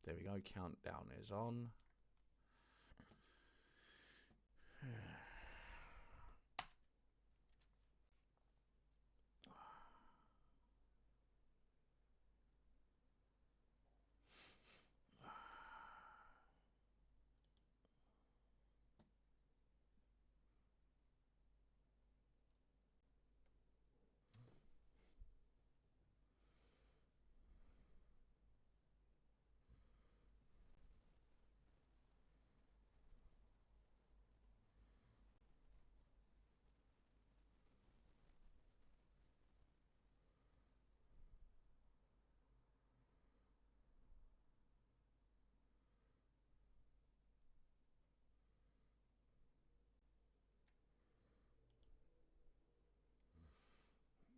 There we go. Countdown is on.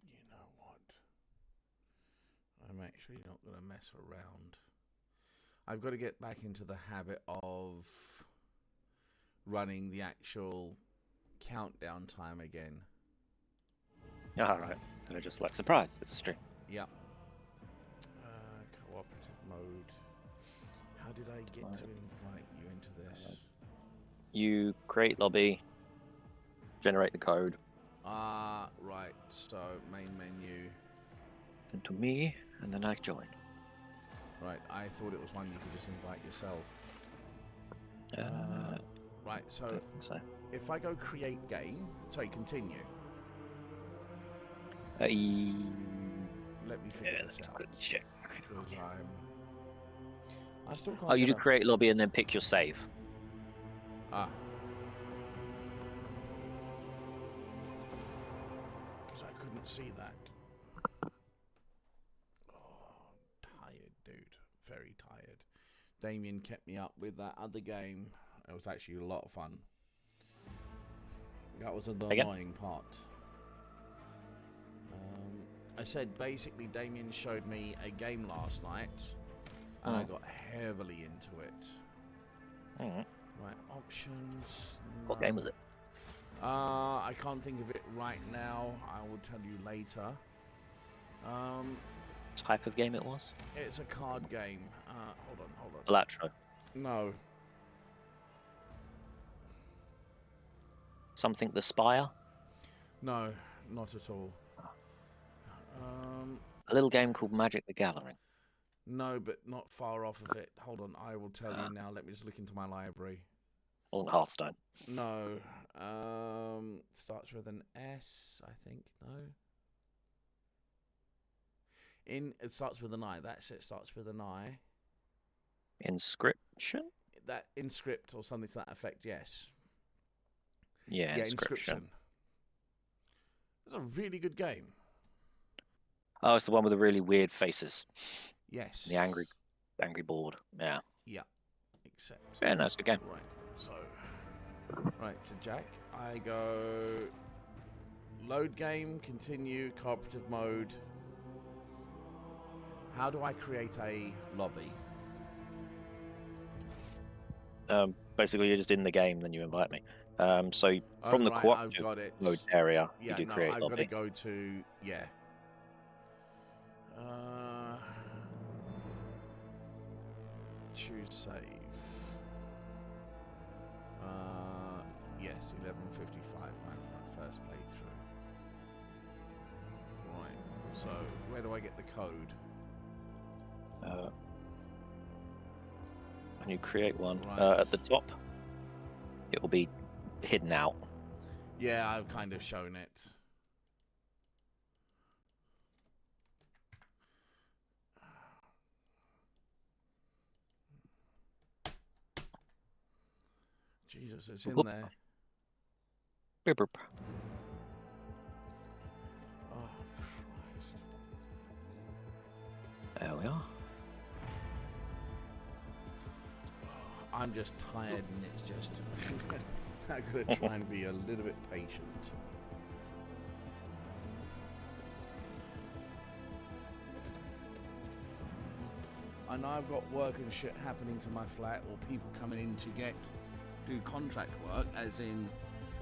You know what? I'm actually not going to mess around. I've got to get back into the habit of running the actual countdown time again. Alright, so just like surprise, it's a stream. Yep. Cooperative mode. How did I get to invite you into this? You create lobby, generate the code. Right. So main menu. Send to me, and then I join. Right. I thought it was one you could just invite yourself. Right. I So don't think so. if I go create game, sorry, continue. Let me figure this out. Check. Because I still can't. Oh, you do create lobby and then pick your save. Because I couldn't see that. Oh, tired, dude. Very tired. Damien kept me up with that other game. It was actually a lot of fun. That was the annoying part. I said basically Damien showed me a game last night and I got heavily into it. Right, options. What game was it? I can't think of it right now. I will tell you later. Type of game it was? It's a card game. Hold on. Electro. No. Something the Spire? No, not at all. A little game called Magic the Gathering. No, but not far off of it. Hold on, I will tell you now. Let me just look into my library. Wasn't Hearthstone. No. Starts with an S, I think. No. It starts with an I. That's it. Starts with an I. Inscription? That Inscript or something to that effect. Yes. Yeah, Inscription. It's a really good game. Oh, it's the one with the really weird faces. Yes. The angry board. Yeah. Yeah. Except. Yeah, no, it's a good game. Right. So Jack, I go load game, continue, cooperative mode. How do I create a lobby? Basically, you're just in the game, then you invite me. So from the cooperative mode area, you do create I've lobby. got to go to choose save. Yes, 11:55. My first playthrough. Right. So where do I get the code? When you create one, right. at the top, it will be hidden out. Yeah, I've kind of shown it. Jesus, it's in there. Beep, beep. Oh, Christ. There we are. I'm just tired and it's just... I'm going to try and be a little bit patient. I know I've got work and shit happening to my flat or people coming in to do contract work, as in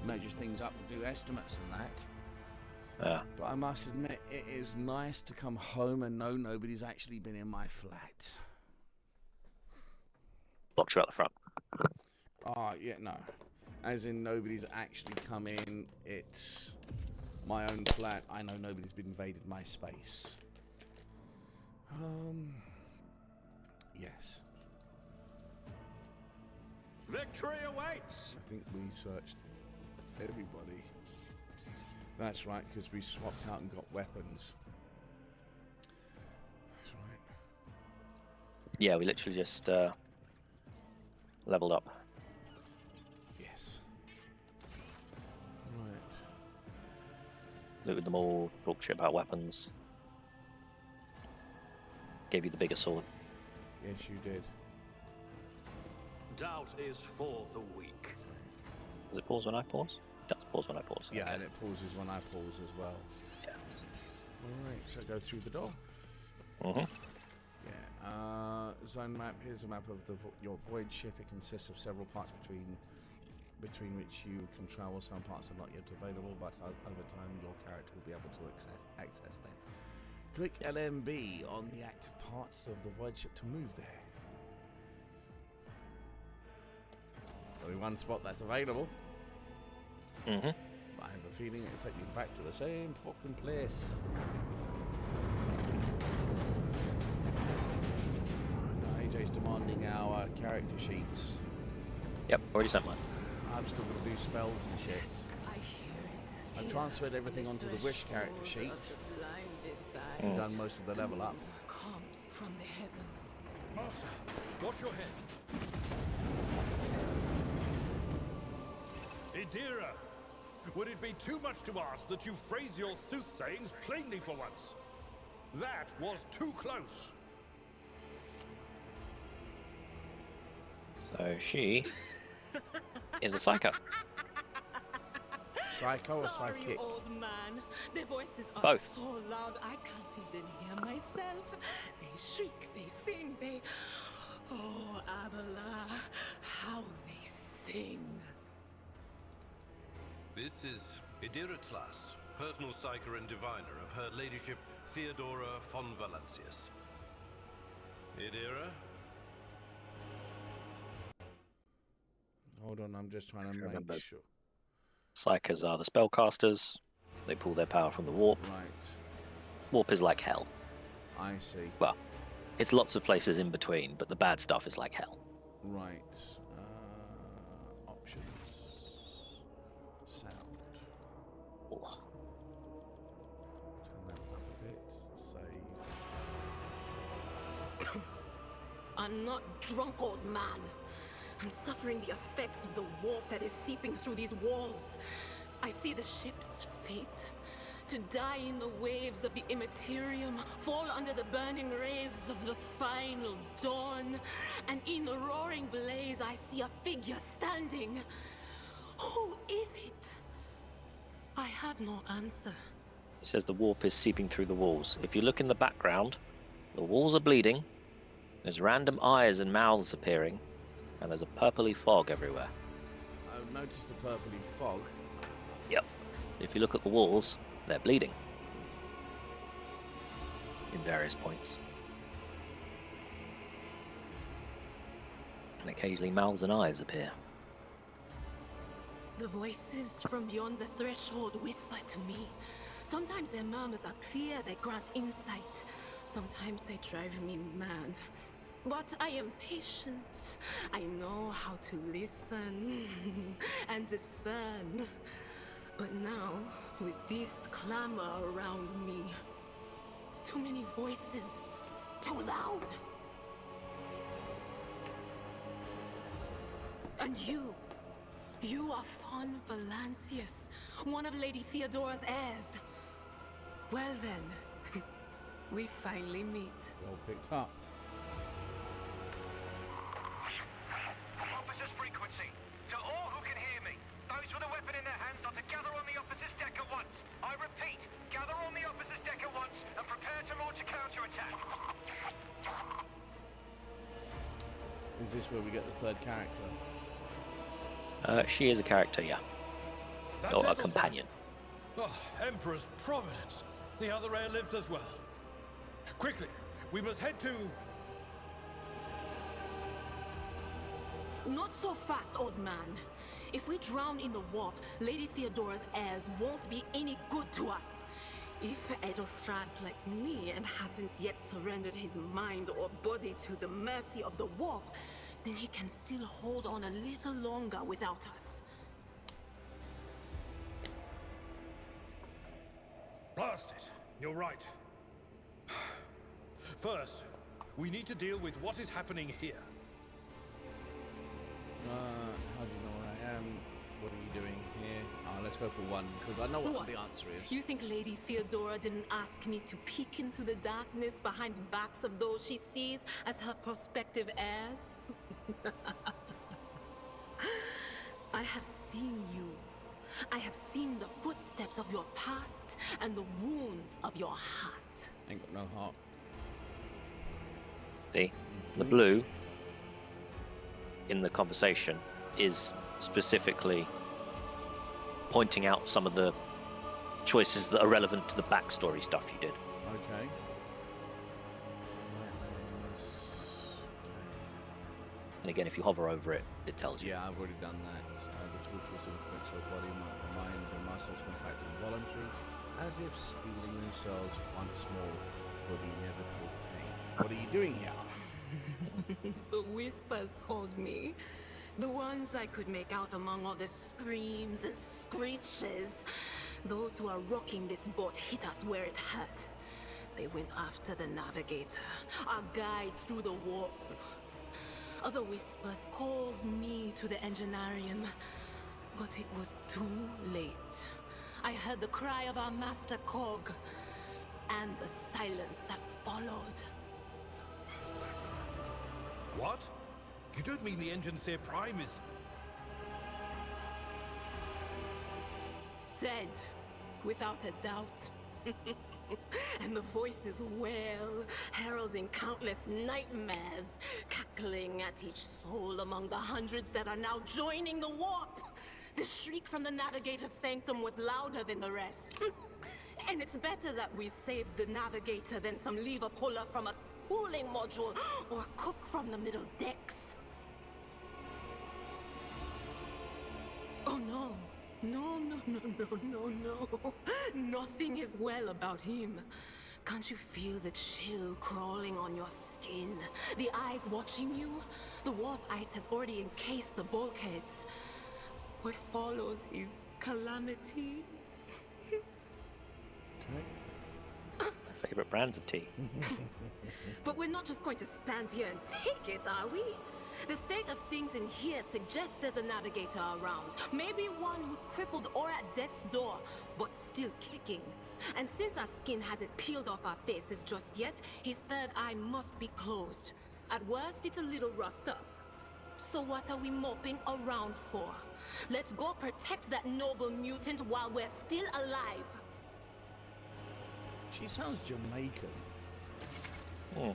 measure things up and do estimates and that. But I must admit, it is nice to come home and know nobody's actually been in my flat. box you out the front. Oh, yeah, no. As in, nobody's actually come in. It's my own flat. I know nobody's been invaded my space. Yes. Victory awaits! I think we searched everybody. That's right, because we swapped out and got weapons. That's right. Yeah, we literally just leveled up. Yes. Right. Looted them all, talked shit about weapons. Gave you the bigger sword. Yes, you did. Doubt is for the weak. Does it pause when I pause? It does pause when I pause. Yeah, okay. and it pauses when I pause as well. Yeah. Alright, so go through the door. Mm-hmm. Yeah. Zone map. Here's a map of your void ship. It consists of several parts between which you can travel. Some parts are not yet available, but over time your character will be able to access them. Click LMB on the active parts of the void ship to move there. Only one spot that's available. Mm-hmm. I have a feeling it'll take you back to the same fucking place. AJ's demanding our character sheets. Yep, already sent mine. I've still got to do spells and shit. I've transferred everything onto the Wish character sheet. I've done most of the level up. Comes from the heavens. Master, watch your head. Idira, would it be too much to ask that you phrase your soothsayings plainly for once? That was too close. So she is a psycho. Psycho or Sorry, psychic? old man. Their voices are Both. so loud I can't even hear myself. They shriek, they sing, they... Oh, Abela, how they sing. This is Idira Tlas, personal psyker and diviner of Her Ladyship Theodora von Valancius. Idira? Hold on, I'm just trying to Remember. make sure. Psychers are the spellcasters. They pull their power from the warp. Right, Warp is like hell. I see. Well, it's lots of places in between, but the bad stuff is like hell. Right. Options. Sound. Oh. Turn that up a bit. Save. I'm not drunk, old man. I'm suffering the effects of the warp that is seeping through these walls. I see the ship's fate. To die in the waves of the immaterium, fall under the burning rays of the final dawn. And in the roaring blaze, I see a figure standing. Who is it? I have no answer. It says the warp is seeping through the walls. If you look in the background, the walls are bleeding. There's random eyes and mouths appearing. And there's a purpley fog everywhere. I've noticed the purpley fog. Yep. If you look at the walls, they're bleeding. In various points. And occasionally mouths and eyes appear. The voices from beyond the threshold whisper to me. Sometimes their murmurs are clear, they grant insight. Sometimes they drive me mad. But I am patient. I know how to listen and discern. But now, with this clamor around me, too many voices, too loud. And you are von Valancius, one of Lady Theodora's heirs. Well then, we finally meet. Well picked up. Officers frequency. To all who can hear me, those with a weapon in their hands are to gather on the officers' deck at once. I repeat, gather on the officers' deck at once and prepare to launch a counterattack. Is this where we get the third character? She is a character, yeah. That's Or a it, companion. Oh, Emperor's Providence. The other heir lives as well. Quickly, we must head to... Not so fast, old man. If we drown in the warp, Lady Theodora's heirs won't be any good to us. If Edelstrad's like me and hasn't yet surrendered his mind or body to the mercy of the warp, then he can still hold on a little longer without us. Blast it! You're right. First, we need to deal with what is happening here. How do you know where I am? What are you doing here? Let's go for one, because I know what the answer is. You think Lady Theodora didn't ask me to peek into the darkness behind the backs of those she sees as her prospective heirs? I have seen you. I have seen the footsteps of your past and the wounds of your heart. Ain't got no heart. See, the blue in the conversation is specifically pointing out some of the choices that are relevant to the backstory stuff you did. Okay. And again, if you hover over it, it tells you. Yeah, I've already done that. The torturous influence of body, mind, and muscles contract involuntary, as if steeling themselves once more for the inevitable pain. What are you doing here? The whispers called me. The ones I could make out among all the screams and screeches. Those who are rocking this boat hit us where it hurt. They went after the navigator, our guide through the warp. Other whispers called me to the enginarium, but it was too late. I heard the cry of our master cog, and the silence that followed. What? You don't mean the Engineer Prime is... Said, without a doubt. And the voices wail, heralding countless nightmares, cackling at each soul among the hundreds that are now joining the warp. The shriek from the Navigator's sanctum was louder than the rest. And it's better that we saved the Navigator than some lever puller from a cooling module or a cook from the middle decks. Oh no. No. Nothing is well about him. Can't you feel the chill crawling on your skin? The eyes watching you? The warp ice has already encased the bulkheads. What follows is calamity. My favorite brands of tea. But we're not just going to stand here and take it, are we? The state of things in here suggests there's a navigator around. Maybe one who's crippled or at death's door, but still kicking. And since our skin hasn't peeled off our faces just yet, his third eye must be closed. At worst, it's a little roughed up. So what are we moping around for? Let's go protect that noble mutant while we're still alive. She sounds Jamaican. Hmm.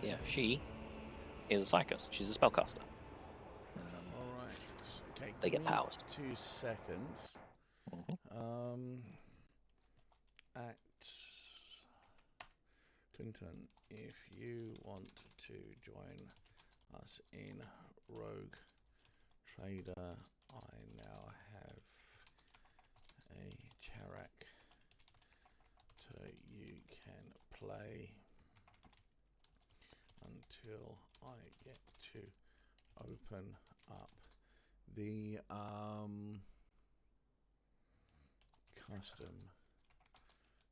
Yeah, she is a psychos. She's a spellcaster. All right. Okay. They give get me powers. 2 seconds. At Clinton, if you want to join us in Rogue Trader, I now have a Charak you can play until I get to open up the custom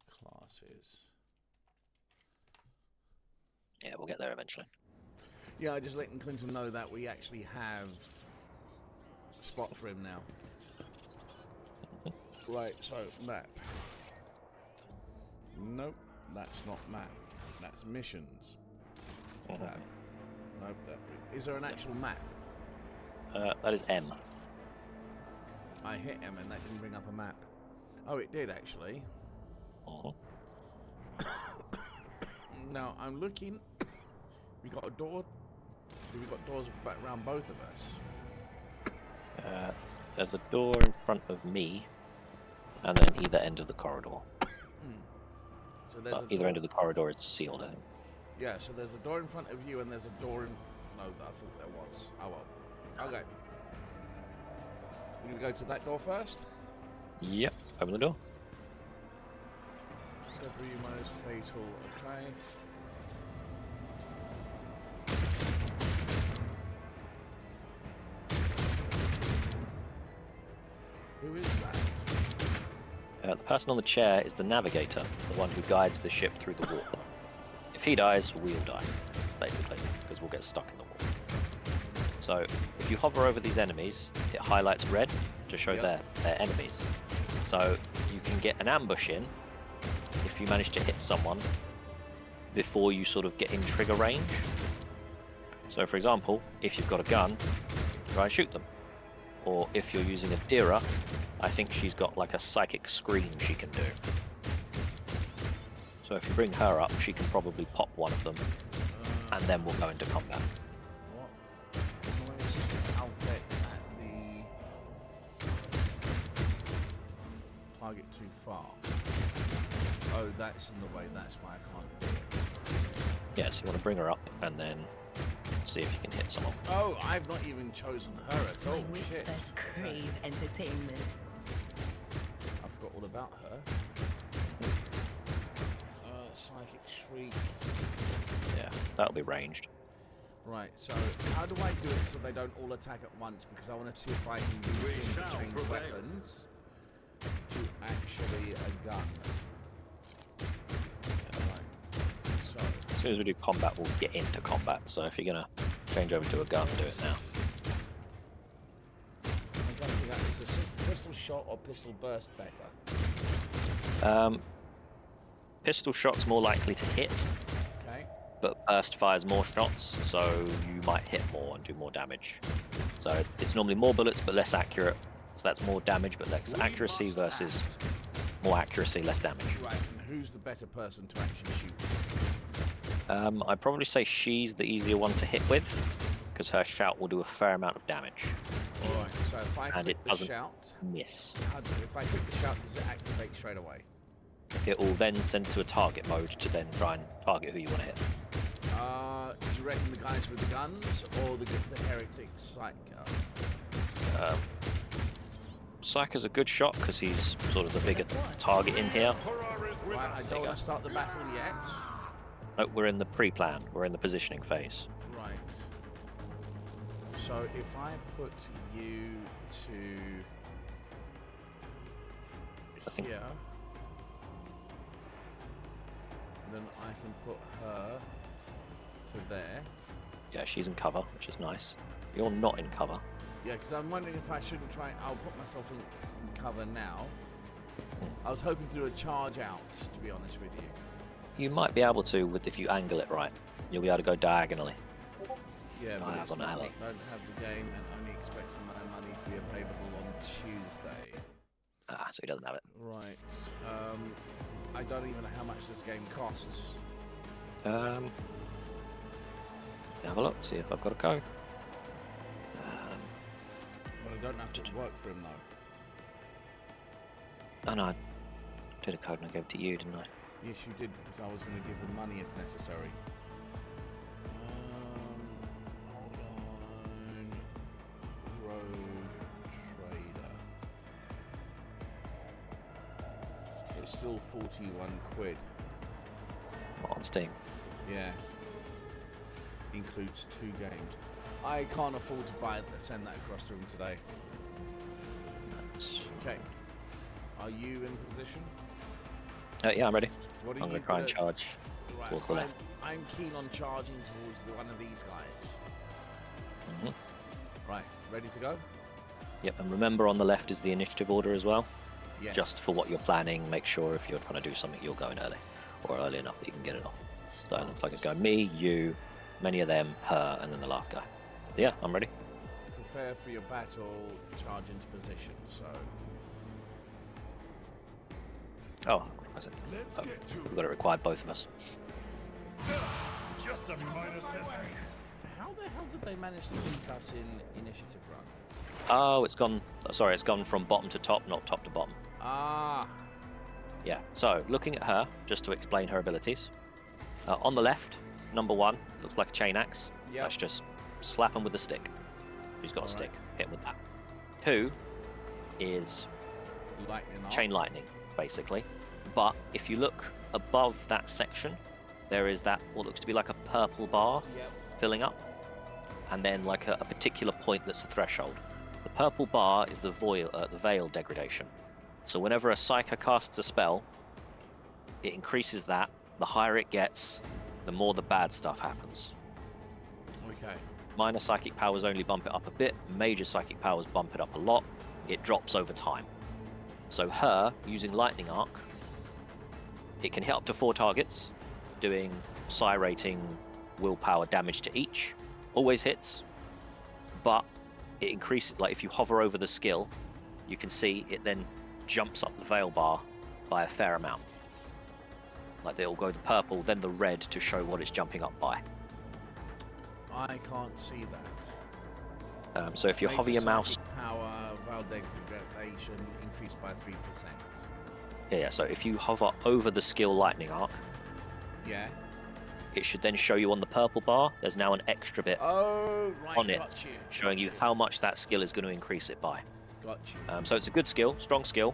classes. Yeah, we'll get there eventually. Yeah, I just letting Clinton know that we actually have a spot for him now. Right, so map. Nope, that's not map. That's missions. Tab. Nope, is there an actual map? That is M. I hit M and that didn't bring up a map. Oh, it did actually. Now I'm looking. We got a door. We got doors back around both of us. There's a door in front of me, and then either end of the corridor. So there's Either end of the corridor is sealed. I think. Yeah, so there's a door in front of you and there's a door in... No, I thought there was. Oh well. Okay. You gonna go to that door first? Yep. Open the door. Debris minus fatal. Okay. Who is that? The person on the chair is the navigator, the one who guides the ship through the warp. If he dies, we'll die, basically, because we'll get stuck in the warp. So, if you hover over these enemies, it highlights red to show they're enemies. So, you can get an ambush in if you manage to hit someone before you sort of get in trigger range. So, for example, if you've got a gun, try and shoot them. Or if you're using a Dira, I think she's got like a psychic screen she can do. So if you bring her up, she can probably pop one of them, and then we'll go into combat. What noise outfit at the target too far? Oh, that's in the way, that's why I can't do it. Yeah, so you want to bring her up, and then see if you can hit someone. Oh, I've not even chosen her at all. Shit. Crave entertainment. I forgot all about her. Psychic Shriek. Yeah, that'll be ranged. Right, so how do I do it so they don't all attack at once? Because I want to see if I can change weapons to actually a gun. Right. So, As soon as we do combat, we'll get into combat. So if you're gonna change over to a gun, do it now. I'm trying to figure out, is a pistol shot or pistol burst better? Pistol shot's more likely to hit, Okay. but burst fires more shots, so you might hit more and do more damage. So it's normally more bullets but less accurate. So that's more damage but less accuracy versus more accuracy, less damage. Right, and who's the better person to actually shoot? I'd probably say she's the easier one to hit with, because her shout will do a fair amount of damage. Alright, so if I And click it the doesn't shout, miss. if I click the shout, does it activate straight away? It will then send to a target mode to then try and target who you want to hit. Do you reckon the guys with the guns or the heretic psycho? Psycho's a good shot because he's sort of the bigger target in here. Right, I don't want to start the battle yet. No, we're in the pre-plan. We're in the positioning phase. Right. So if I put you to think- here, then I can put her to there. Yeah, she's in cover, which is nice. You're not in cover. Yeah, because I'm wondering if I shouldn't try. I'll put myself in cover now. I was hoping to do a charge out, to be honest with you. You might be able to if you angle it right. You'll be able to go diagonally. Yeah, but have it's an not, alley. I don't have the game and only expect my money to be available on Tuesday. Ah, so he doesn't have it. Right. I don't even know how much this game costs. Have a look, see if I've got a code. But I don't have to work for him, though. Oh no, I did a code and I gave it to you, didn't I? Yes, you did, because I was going to give him money if necessary. Hold on. Road Trader. It's still 41 quid. On Steam. Yeah. Includes 2 games. I can't afford to send that across to him today. Okay. Are you in position? Yeah, I'm ready. What are I'm you going to try and gonna- charge Right, towards the left. I'm keen on charging towards one of these guys. Mhm. Right, ready to go? Yep, and remember on the left is the initiative order as well. Yes. Just for what you're planning, make sure if you're trying to do something, you're going early. Or early enough that you can get it off. So it looks like it's going me, you, many of them, her, and then the last guy. Yeah, I'm ready. Prepare for your battle, charge into position, so... Oh, I said. Oh, we've got it required, both of us. Just a minor setback. How the hell did they manage to beat us in initiative run? Oh, it's gone. Sorry, it's gone from bottom to top, not top to bottom. Ah, Yeah, so looking at her, just to explain her abilities. On the left, number 1 looks like a chain axe. Yep. That's just slap him with the stick. He's got a stick. Hit him with that. 2 is Lightning arc. chain lightning, basically. But if you look above that section, there is that what looks to be like a purple bar Yep. filling up, and then like a particular point that's a threshold. The purple bar is the veil degradation. So whenever a psyker casts a spell, it increases that. The higher it gets, the more the bad stuff happens. Okay. Minor psychic powers only bump it up a bit. Major psychic powers bump it up a lot. It drops over time. So her, using Lightning Arc, it can hit up to 4 targets, doing psi rating willpower damage to each. Always hits, but it increases, like if you hover over the skill, you can see it then jumps up the veil bar by a fair amount. Like it'll go the purple, then the red to show what it's jumping up by. I can't see that. So if you hover your mouse... Power, veil degradation increased by 3%. Yeah, so if you hover over the skill Lightning Arc, Yeah. it should then show you on the purple bar, there's now an extra bit Oh, right. on it, Got you. showing you how much that skill is going to increase it by. Got you. So it's a good skill, strong skill,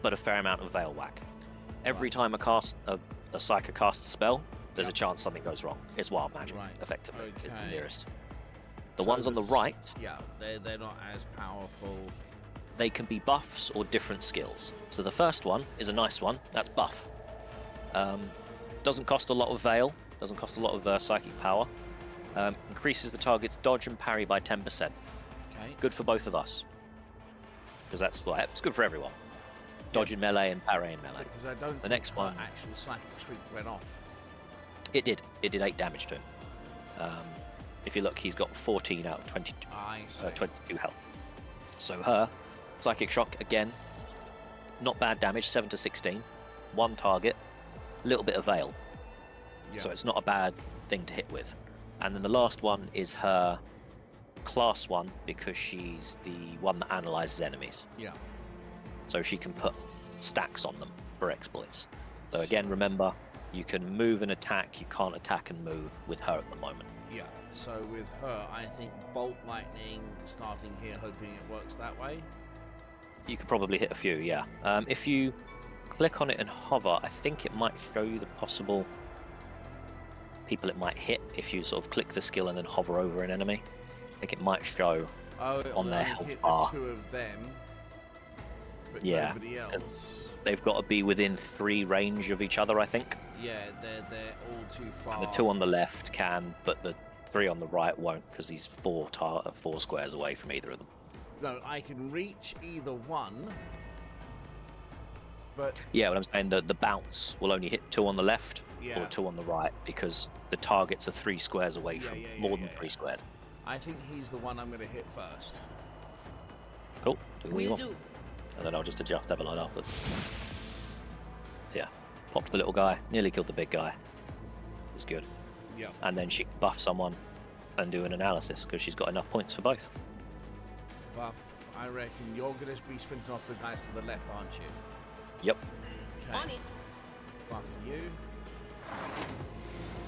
but a fair amount of veil whack. Every time a psyker casts a spell, there's a chance something goes wrong. It's wild magic, effectively, is the Okay. nearest. The So ones on the right, Yeah, they're not as powerful. they can be buffs or different skills. So the first one is a nice one, that's buff. Doesn't cost a lot of veil, doesn't cost a lot of psychic power. Increases the target's dodge and parry by 10%. Okay. Good for both of us. Because that's well, it's good for everyone. Dodge in melee and parry in melee. Because I don't The think next her one, actual psychic shriek went off. it did 8 damage to him. If you look, he's got 14 out of 22, I see. 22 health. So her psychic shock again, not bad damage, 7 to 16, 1 target, little bit of veil. Yeah. So it's not a bad thing to hit with. And then the last one is her class 1 because she's the one that analyzes enemies. Yeah. So she can put stacks on them for exploits. So again, remember, you can move and attack, you can't attack and move with her at the moment. Yeah. So with her, I think bolt lightning starting here, hoping it works that way. You could probably hit a few, yeah. If you click on it and hover, I think it might show you the possible people it might hit if you sort of click the skill and then hover over an enemy. I think it might show on their health hit bar. The 2 of them, but Yeah, nobody 'cause else. They've got to be within 3 range of each other, I think. Yeah, they're all too far. And the 2 on the left can, but the 3 on the right won't because he's 4 squares away from either of them. No, I can reach either one, but Yeah, what I'm saying, the bounce will only hit 2 on the left Yeah. or 2 on the right because the targets are 3 squares away from more than 3 squares. I think he's the one I'm going to hit first. Cool. Do what you want. And then I'll just adjust ever line afterwards. Yeah. Popped the little guy, nearly killed the big guy. It's good. Yeah. And then she can buff someone and do an analysis because she's got enough points for both. Buff, I reckon you're going to be sprinting off the guys to the left, aren't you? Yep. Okay. On it. Buff you,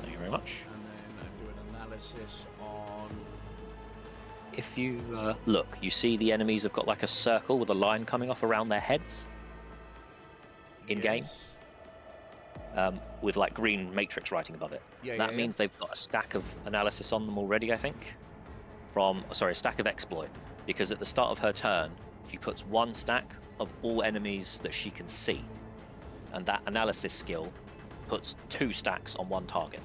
Thank you very much. and then do an analysis on. If you look, you see the enemies have got like a circle with a line coming off around their heads in game, Yes. with like green matrix writing above it. Yeah, That yeah, means they've got a stack of analysis on them already, I think. A stack of exploit, because at the start of her turn, she puts 1 stack of all enemies that she can see, and that analysis skill puts 2 stacks on 1 target.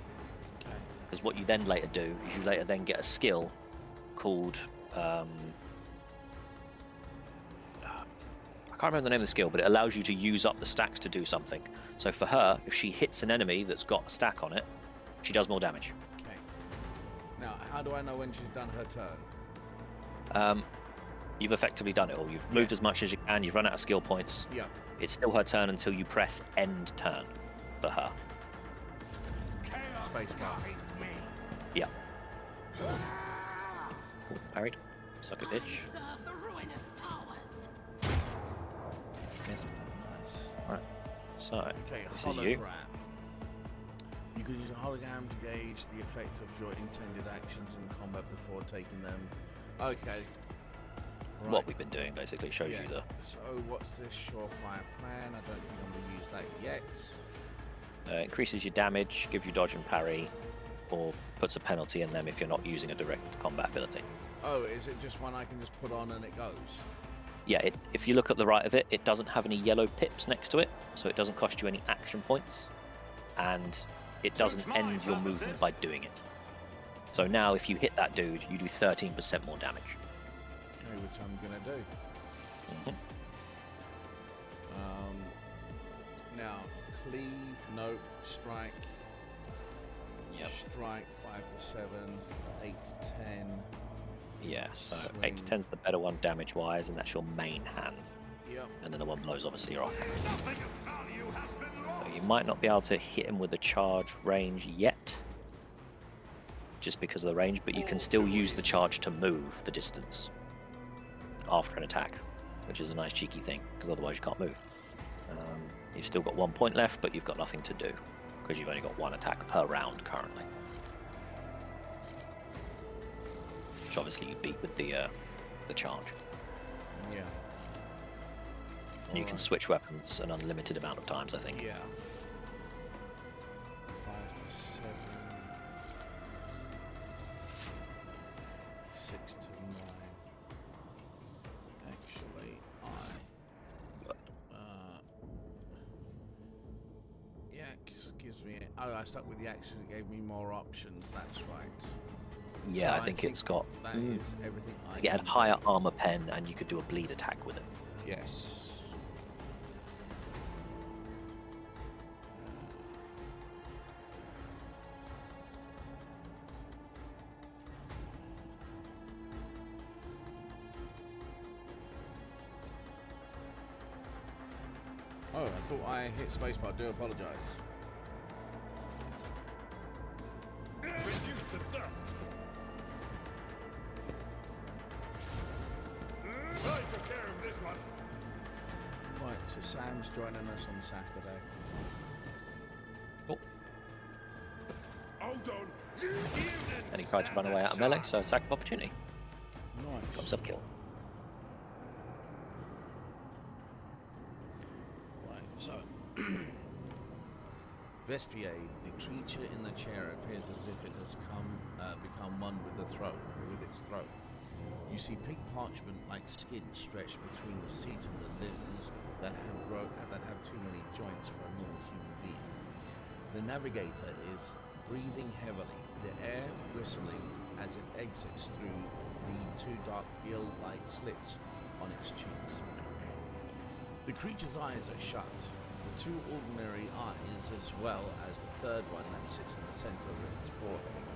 Okay. Because what you then later do is you later then get a skill called I can't remember the name of the skill, but it allows you to use up the stacks to do something. So for her, if she hits an enemy that's got a stack on it, she does more damage. Okay. Now, how do I know when she's done her turn? You've effectively done it all. You've moved as much as you can, you've run out of skill points. Yeah. It's still her turn until you press end turn for her. Spacebar. Yeah. Parried. Suck a bitch. Yes. Nice. Alright. So, Okay, this is you. hologram. You Could use a hologram to gauge the effect of your intended actions in combat before taking them. Okay. Right. What we've been doing basically shows you the. So what's this surefire plan? I don't think I'm going to use that yet. Increases your damage, gives you dodge and parry, or puts a penalty in them if you're not using a direct combat ability. Oh, is it just one I can just put on and it goes? Yeah, if you look at the right of it, it doesn't have any yellow pips next to it, so it doesn't cost you any action points, and it doesn't end your movement by doing it. So now if you hit that dude, you do 13% more damage. Okay, which I'm going to do. Now, cleave, no, strike. Yep. Strike 5 to 7, 8 to 10. Yeah, so Swing. 8 to 10's the better one damage-wise, and that's your main hand. Yep. And then the one blow's obviously your offhand. So you might not be able to hit him with a charge range yet, just because of the range, but you can still use the charge to move the distance after an attack, which is a nice cheeky thing, because otherwise you can't move. You've still got 1 point left, but you've got nothing to do, because you've only got 1 attack per round currently. Which obviously you beat with the charge. Yeah. And you can switch weapons an unlimited amount of times, I think. Yeah. 5 to 7. 6 to 9. Actually, yeah, gives me. Oh, I stuck with the axe. It gave me more options. That's right. Yeah, So I think it's got. That is everything I It had need. higher armor pen, and you could do a bleed attack with it. Yes. Oh, I thought I hit spacebar. I do apologise. Reduce the dust. I took care of this one. Right, so Sam's joining us on Saturday. Oh, Hold on. and he tried to run away out of melee, so attack of opportunity. Nice. Got himself killed. Right, so Vespier, the creature in the chair appears as if it has become one with its throat. You see pink parchment-like skin stretched between the seat and the limbs that have too many joints for a normal human being. The navigator is breathing heavily, the air whistling as it exits through the 2 dark gill-like slits on its cheeks. The creature's eyes are shut, the 2 ordinary eyes as well as the third one that sits in the center of its forehead.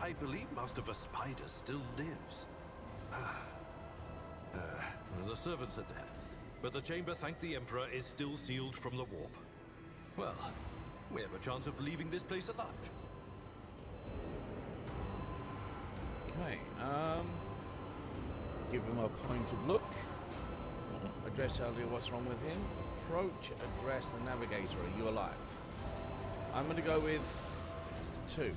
I believe Master Vespider still lives. The servants are dead, but the chamber, thank the Emperor, is still sealed from the warp. Well, we have a chance of leaving this place alive. Okay, give him a pointed look. Address earlier what's wrong with him. Approach, address the navigator. Are you alive? I'm going to go with 2.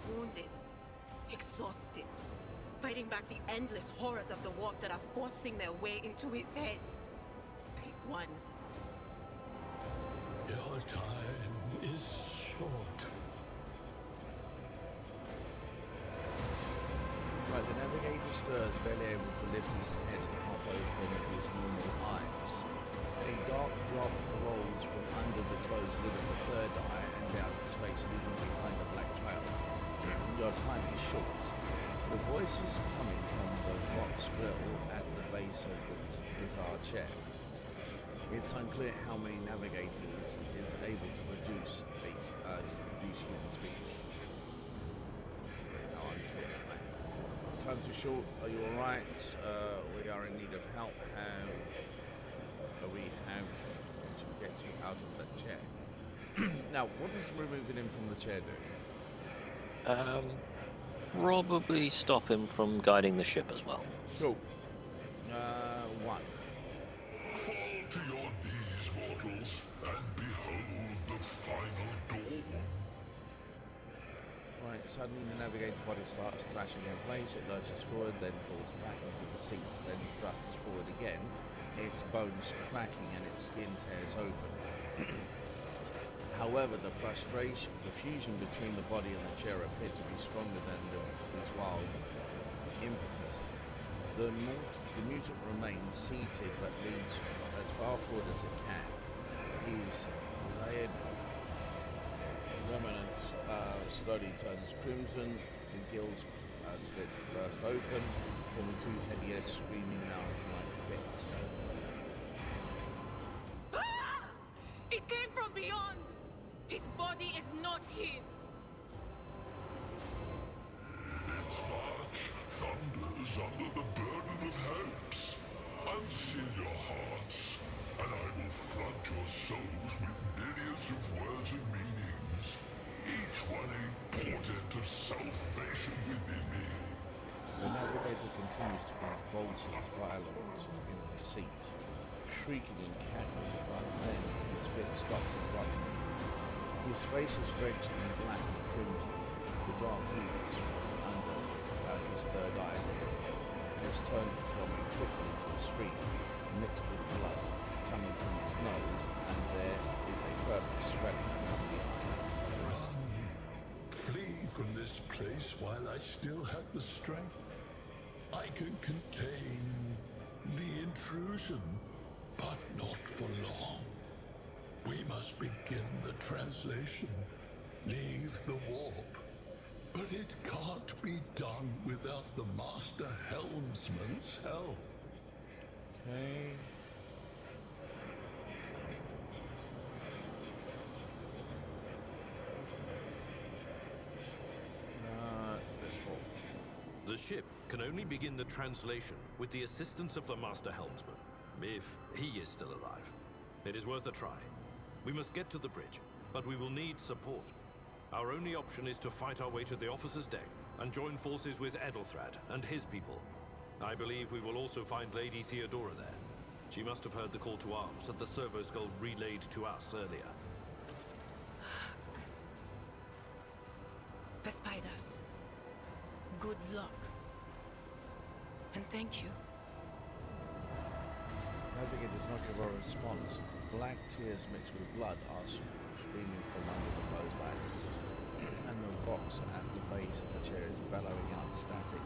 Wounded, exhausted, fighting back the endless horrors of the warp that are forcing their way into his head. Pick one. Your time is short. Right, the navigator stirs, barely able to lift his head and half open his normal eyes. A dark drop rolls from under the closed lid of the third eye and down his face, leaving behind a black trail. Your time is short. The voice is coming from the Vox grill at the base of the bizarre chair. It's unclear how many navigators is able to produce human speech. That's how unclear. Time's too short. Are you alright? We are in need of help. We have to get you out of that chair. Now, what does removing him from the chair do? Probably stop him from guiding the ship as well. Cool. 1. Suddenly the navigator's body starts thrashing in place, it lurches forward, then falls back into the seat, then thrusts forward again, its bones cracking and its skin tears open. However, the fusion between the body and the chair appears to be stronger than his wild impetus. The mutant remains seated but leans as far forward as it can. His layered remnant slowly turns crimson, the gills slits burst open, forming two hideous screaming mouths like pits. Ah! It came from beyond! His body is not his! Its march thunders under the burden of hopes. Unseal your hearts, and I will flood your souls with myriads of words and meanings, each one a portent of salvation within me. The navigator continues to convulsively violent in his seat, shrieking and cackling, but then his fit stops abruptly. His face is drenched in black and crimson, the dark heaves from under his third eye has turned from a trickle to a stream, mixed with blood, coming from his nose, and there is a purple spreading from the eye. Run! Flee from this place while I still have the strength. I can contain the intrusion, but not for long. We must begin the translation. Leave the warp. But it can't be done without the Master Helmsman's help. Okay. There's four. The ship can only begin the translation with the assistance of the Master Helmsman, if he is still alive. It is worth a try. We must get to the bridge, but we will need support. Our only option is to fight our way to the officer's deck and join forces with Edelthrad and his people. I believe we will also find Lady Theodora there. She must have heard the call to arms that the servo skull relayed to us earlier. Vespidas, good luck. And thank you. Navigator does not give a response. Black tears mixed with blood are streaming from under the closed eyelids, and the vox at the base of the chair is bellowing out static,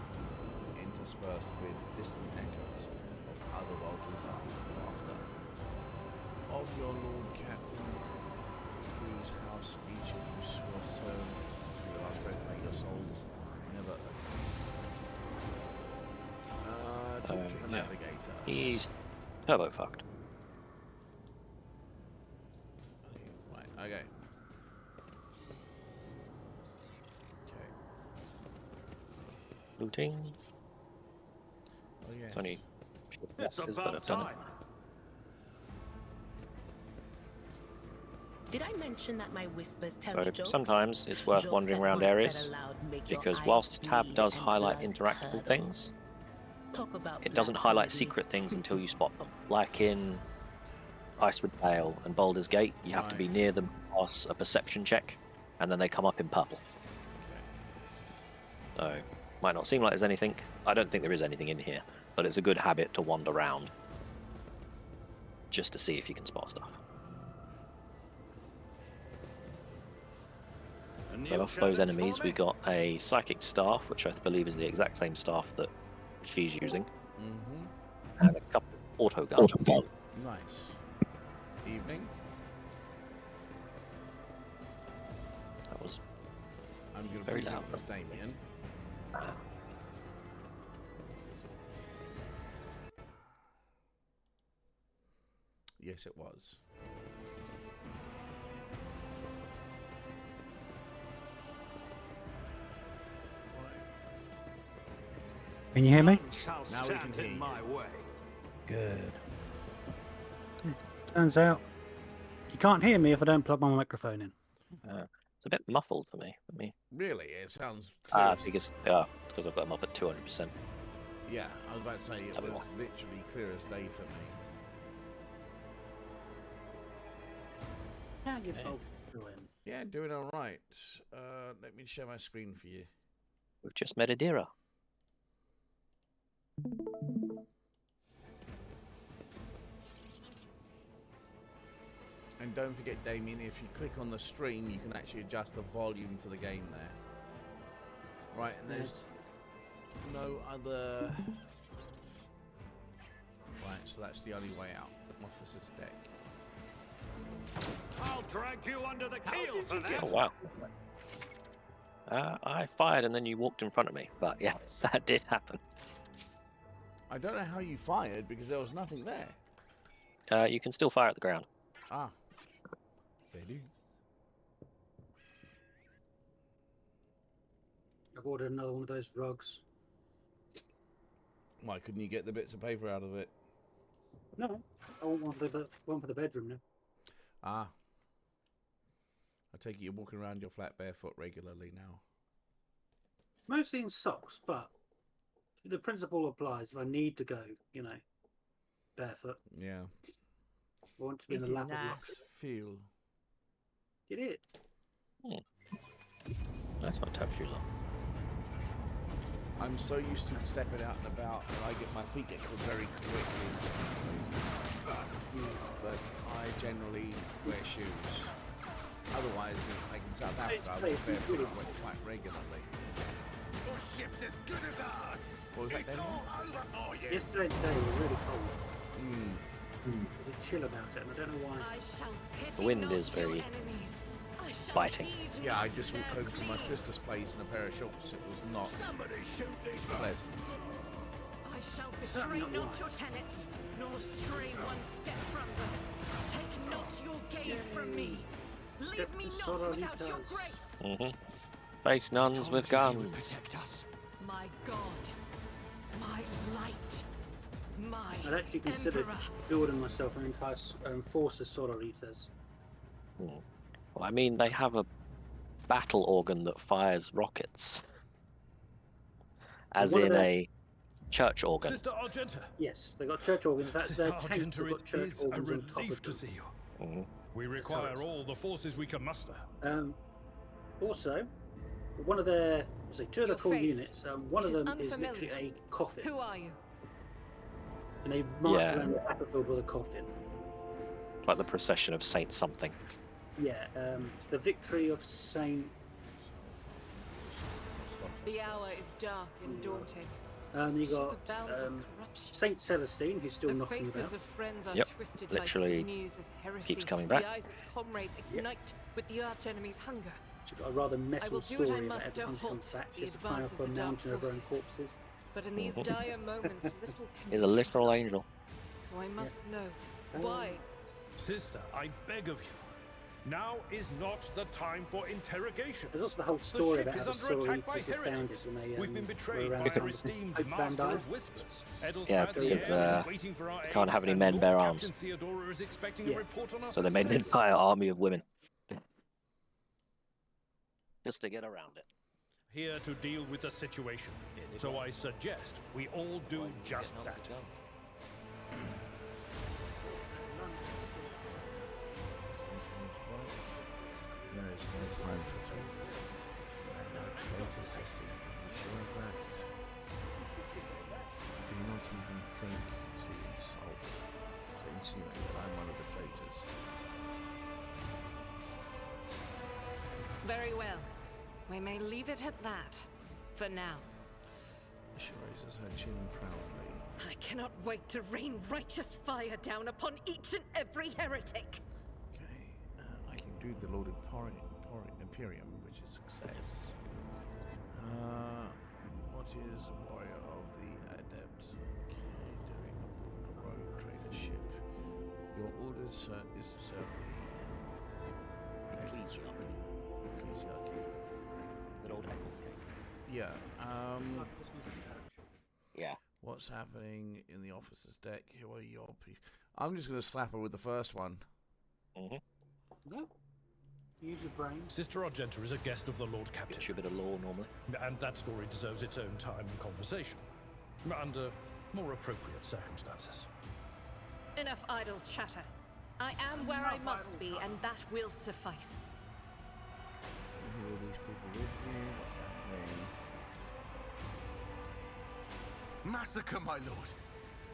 interspersed with distant echoes of otherworldly laughter. Of your Lord Captain, whose house each of you swore serve to your last breath, may your souls never talk to the navigator. He's turbo fucked. Right, okay. Okay. Looting. Oh yeah. It's only It's but about I've done it. time. Did I mention that my whispers tell So me jokes? sometimes it's worth Jokes wandering that around once said areas, aloud make your because eyes whilst Tab bleed does and highlight blood interactable curdle. things, Talk about it doesn't black highlight comedy. secret things until you spot them. Like in Icewood Dale and Baldur's Gate, you have to be Right. near them, pass a perception check, and then they come up in purple. So, might not seem like there's anything. I don't think there is anything in here, but it's a good habit to wander around just to see if you can spot stuff. So off those enemies, we got a psychic staff, which I believe is the exact same staff that she's using, Mm-hmm. and a couple of auto guns. Nice. Evening. That was I'm going to Very put it loud. with Damien. Yes, it was. Can you hear me? None shall Now we stand can hear in you. my way. Good. Turns out you can't hear me if I don't plug my microphone in. it's a bit muffled for me. Let me Really? It sounds clear. as- because I've got them up at 200%. Yeah, I was about to say it That'd be was literally clear as day for me. Yeah, you Okay. both doing. Yeah, doing all right. Let me share my screen for you. We've just met Adira. And don't forget, Damien, if you click on the stream, you can actually adjust the volume for the game there. Right, and there's no other... Right, so that's the only way out. Officer's deck. I'll drag you under the keel for that. Oh, wow. I fired and then you walked in front of me. But yes, that did happen. I don't know how you fired because there was nothing there. You can still fire at the ground. Ah. Fair dues. I've ordered another one of those rugs. Why couldn't you get the bits of paper out of it? No, I want one for the bedroom now. Ah. I take it you're walking around your flat barefoot regularly now. Mostly in socks, but the principle applies. If I need to go, barefoot, Yeah. I want to be in It's the a lap of nice luxury. feel. It is. That's not touch you long. I'm so used to stepping out and about, and I get my feet get cold very quickly. But I generally wear shoes. Otherwise, like in South Africa, I wear barefoot quite regularly. Your ship's as good as ours. What was that, It's Damien? all over for you. Yesterday and today were really cold. There's a chill about it, and I don't know why. I shall pity The wind not is your very enemies. I shall biting. heed Yeah, I not just their walked over to my pleas. sister's place in a pair of shorts. It was not Somebody shoot these men. pleasant. I shall Certainly betray not not your wise. tenets, nor stray one step from them. Take not your gaze from me. Leave Get me the not sword on without your your toes. grace. Face nuns with guns. Protect us. My God, my light, my I'd actually considered emperor. building myself an entire force of sororitas. Well, I mean, they have a battle organ that fires rockets. As one of in their- a church organ. Sister Argenta. Yes, they got church organs. That's Sister their tanks. Argenta, Have got it church is a organs on top relief of to them. see you. Mhm. We require turrets. all the forces we can muster. Also, one of their, two of the Your core face. units. One of It is them is unfamiliar. literally a coffin, Who are you? and they march Yeah. around the battlefield with a coffin. Like the procession of Saint something. Yeah, the victory of Saint. The hour is dark and daunting. You Ship got abounds with corruption. Saint Celestine, who's still The knocking faces about. of friends are Yep, twisted literally by sinews of heresy. keeps coming back. The eyes of comrades ignite with the arch-enemy's hunger. She's got a rather I metal will do what I story about must every to time she comes halt back. the She has to climb advance up of a the dark mountain of her own forces. corpses. But in these dire moments, little can He's be a literal trusted. angel. So I must know. Why? Sister, I beg of you. Now is not the time for interrogation. There's also the whole story ship about is how the under attack by sororitas were founded heretics. when they We've been were betrayed around by the our time esteemed Pope Van Master Dyke. of Whispers. Yeah, Edelstad the because, Air is waiting for our they can't aid, have any and men Lord bear Captain arms. Theodora is expecting a Yeah. report on our So they made an success. entire army of women. Just to get around it. Here to deal with the situation. So I suggest we all do just that. There is no time for talk. And no traitor system. Are you sure of that? Do not even think to insult, to insinuate that I'm one of the traitors. Very well. We may leave it at that. For now. She raises her chin proudly. I cannot wait to rain righteous fire down upon each and every heretic. Okay, I can do the Lord Imperium, which is success. What is Warrior of the Adept? Okay, doing aboard a rogue trader ship. Your order is to serve the Ecclesiarchy. Good old Ecclesiarchy. Yeah. Yeah. What's happening in the officer's deck? Who are your people? I'm just going to slap her with the first one. Mm-hmm. No. Use your brain. Sister Argenta is a guest of the Lord Captain, Gets you a bit of law normally. and that story deserves its own time and conversation, under more appropriate circumstances. Enough idle chatter. I am where I must be, and that will suffice. Who are these people with you? What's happening? Massacre, my lord.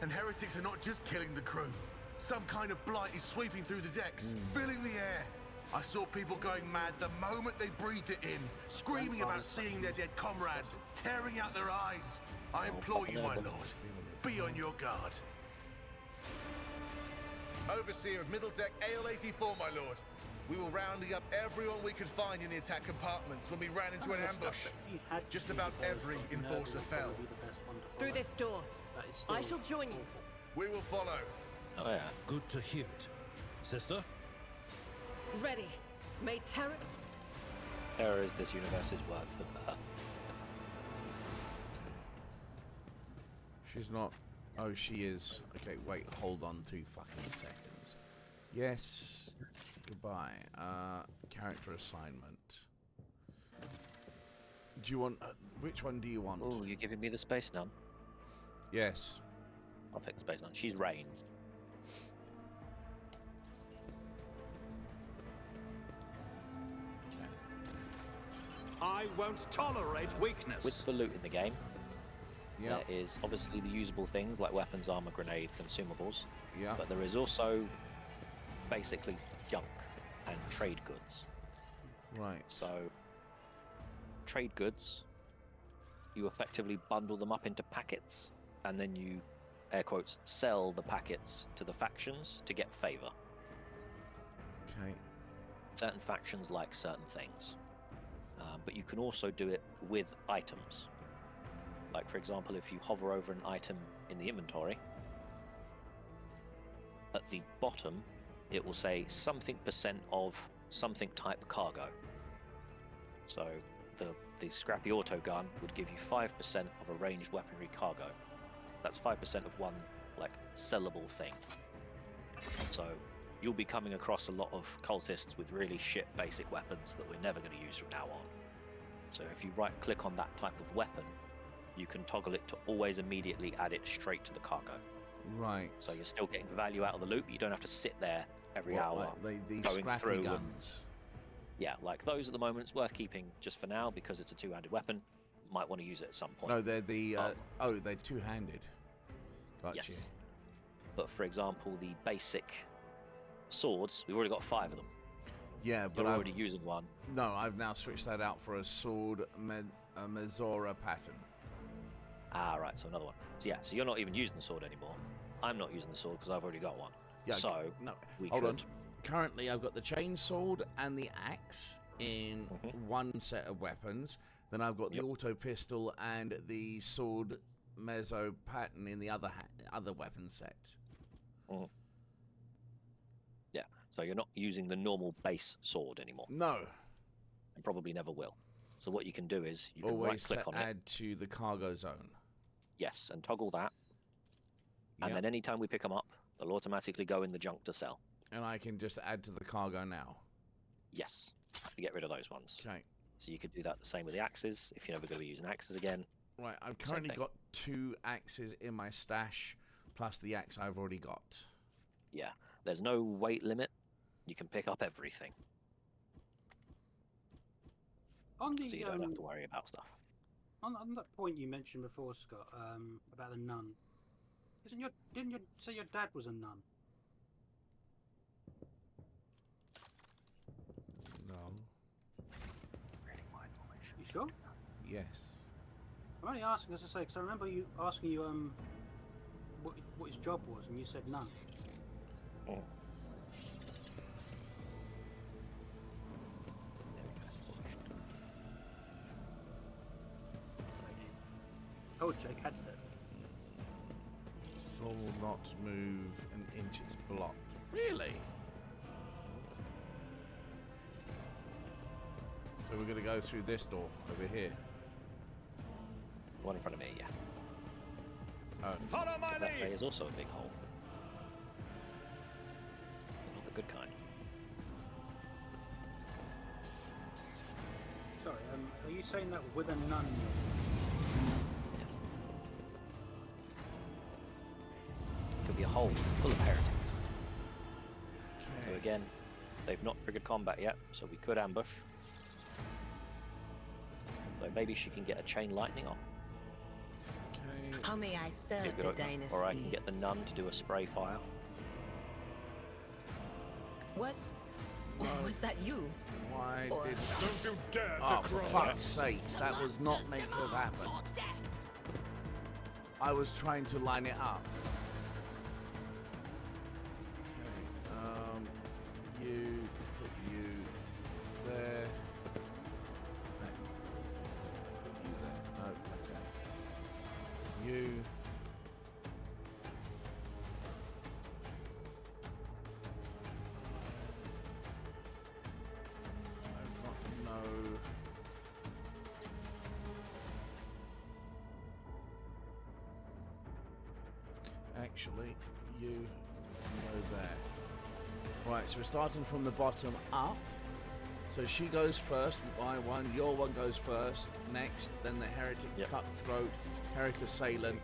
And heretics are not just killing the crew. Some kind of blight is sweeping through the decks, filling the air. I saw people going mad the moment they breathed it in, screaming about seeing their dead comrades, tearing out their eyes. I implore you, my lord, be on your guard. Overseer of Middle Deck Ale 84, my lord. We were rounding up everyone we could find in the attack compartments when we ran into an ambush. Just about every enforcer fell. Through this door. I shall join you. We will follow. Oh yeah. Good to hear it. Sister? Ready. May terror. Terror is this universe's word for birth. She's not. Oh, she is. Okay, wait, hold on 2 fucking seconds. Yes. Goodbye. Character assignment. Do you want. Which one do you want? Oh, you're giving me the space nun. Yes. I'll take the space nun. She's ranged. I won't tolerate weakness. With the loot in the game, Yeah. there is obviously the usable things like weapons, armor, grenade, consumables. Yeah. But there is also basically junk and trade goods. Right. So, trade goods, you effectively bundle them up into packets, and then you, air quotes, sell the packets to the factions to get favor. Okay. Certain factions like certain things. But you can also do it with items. Like, for example, if you hover over an item in the inventory, at the bottom, it will say something % of something type cargo. So the scrappy auto gun would give you 5% of a ranged weaponry cargo. That's 5% of one, like, sellable thing. So you'll be coming across a lot of cultists with really shit basic weapons that we're never going to use from now on. So if you right click on that type of weapon, you can toggle it to always immediately add it straight to the cargo. Right. So you're still getting value out of the loot, but you don't have to sit there every What, hour like the going scrappy through. guns. Yeah, like those at the moment, it's worth keeping just for now because it's a two-handed weapon. Might want to use it at some point. No, they're the. They're two-handed. Gotcha. Yes. But for example, the basic swords, we've already got 5 of them. Yeah, but You're already using one. No, I've now switched that out for a sword Mezora pattern. Ah, right, so another one. So yeah, so you're not even using the sword anymore. I'm not using the sword because I've already got one. Yeah, so no, we hold could. on. Currently, I've got the chain sword and the axe in one set of weapons. Then I've got the auto pistol and the sword mezzo pattern in the other weapon set. Yeah, so you're not using the normal base sword anymore. No. And probably never will. So what you can do is you can Always right-click on it. add to the cargo zone. Yes, and toggle that. And Yep. then anytime we pick them up, they'll automatically go in the junk to sell. And I can just add to the cargo now. Yes, to get rid of those ones. Okay. So you could do that the same with the axes if you're never going to be using axes again. Right, I've currently got 2 axes in my stash, plus the axe I've already got. Yeah, there's no weight limit. You can pick up everything. On the, so you don't have to worry about stuff. On that point you mentioned before, Scott, about the nun. Didn't you say your dad was a nun? No. You sure? Yes. I'm only asking, as I say, because I remember you asking you what his job was, and you said none. Oh. Oh, Jake had it. Will not move an inch, it's blocked. Really? So we're going to go through this door over here. One in front of me, yeah. Oh. Follow my That way lead. is also a big hole. But not the good kind. Sorry, are you saying that with a nun? Yes. Could be a hole full of heretics. So again, they've not triggered combat yet, so we could ambush. maybe she can get a chain lightning off. Okay. How may I Be a serve good the opener. dynasty? Or I can get the nun to do a spray fire. Was that you? Why Or- did... Don't you dare Oh, to for crawl! fuck's sakes, that was not meant to have happened. I was trying to line it up. Okay, you put you there. Right. Put you there. No, okay. You. I've got no. Actually, you go there. Right, so we're starting from the bottom up. So she goes first, my one, your one goes first, next, then the heretic cutthroat, heretic assailant,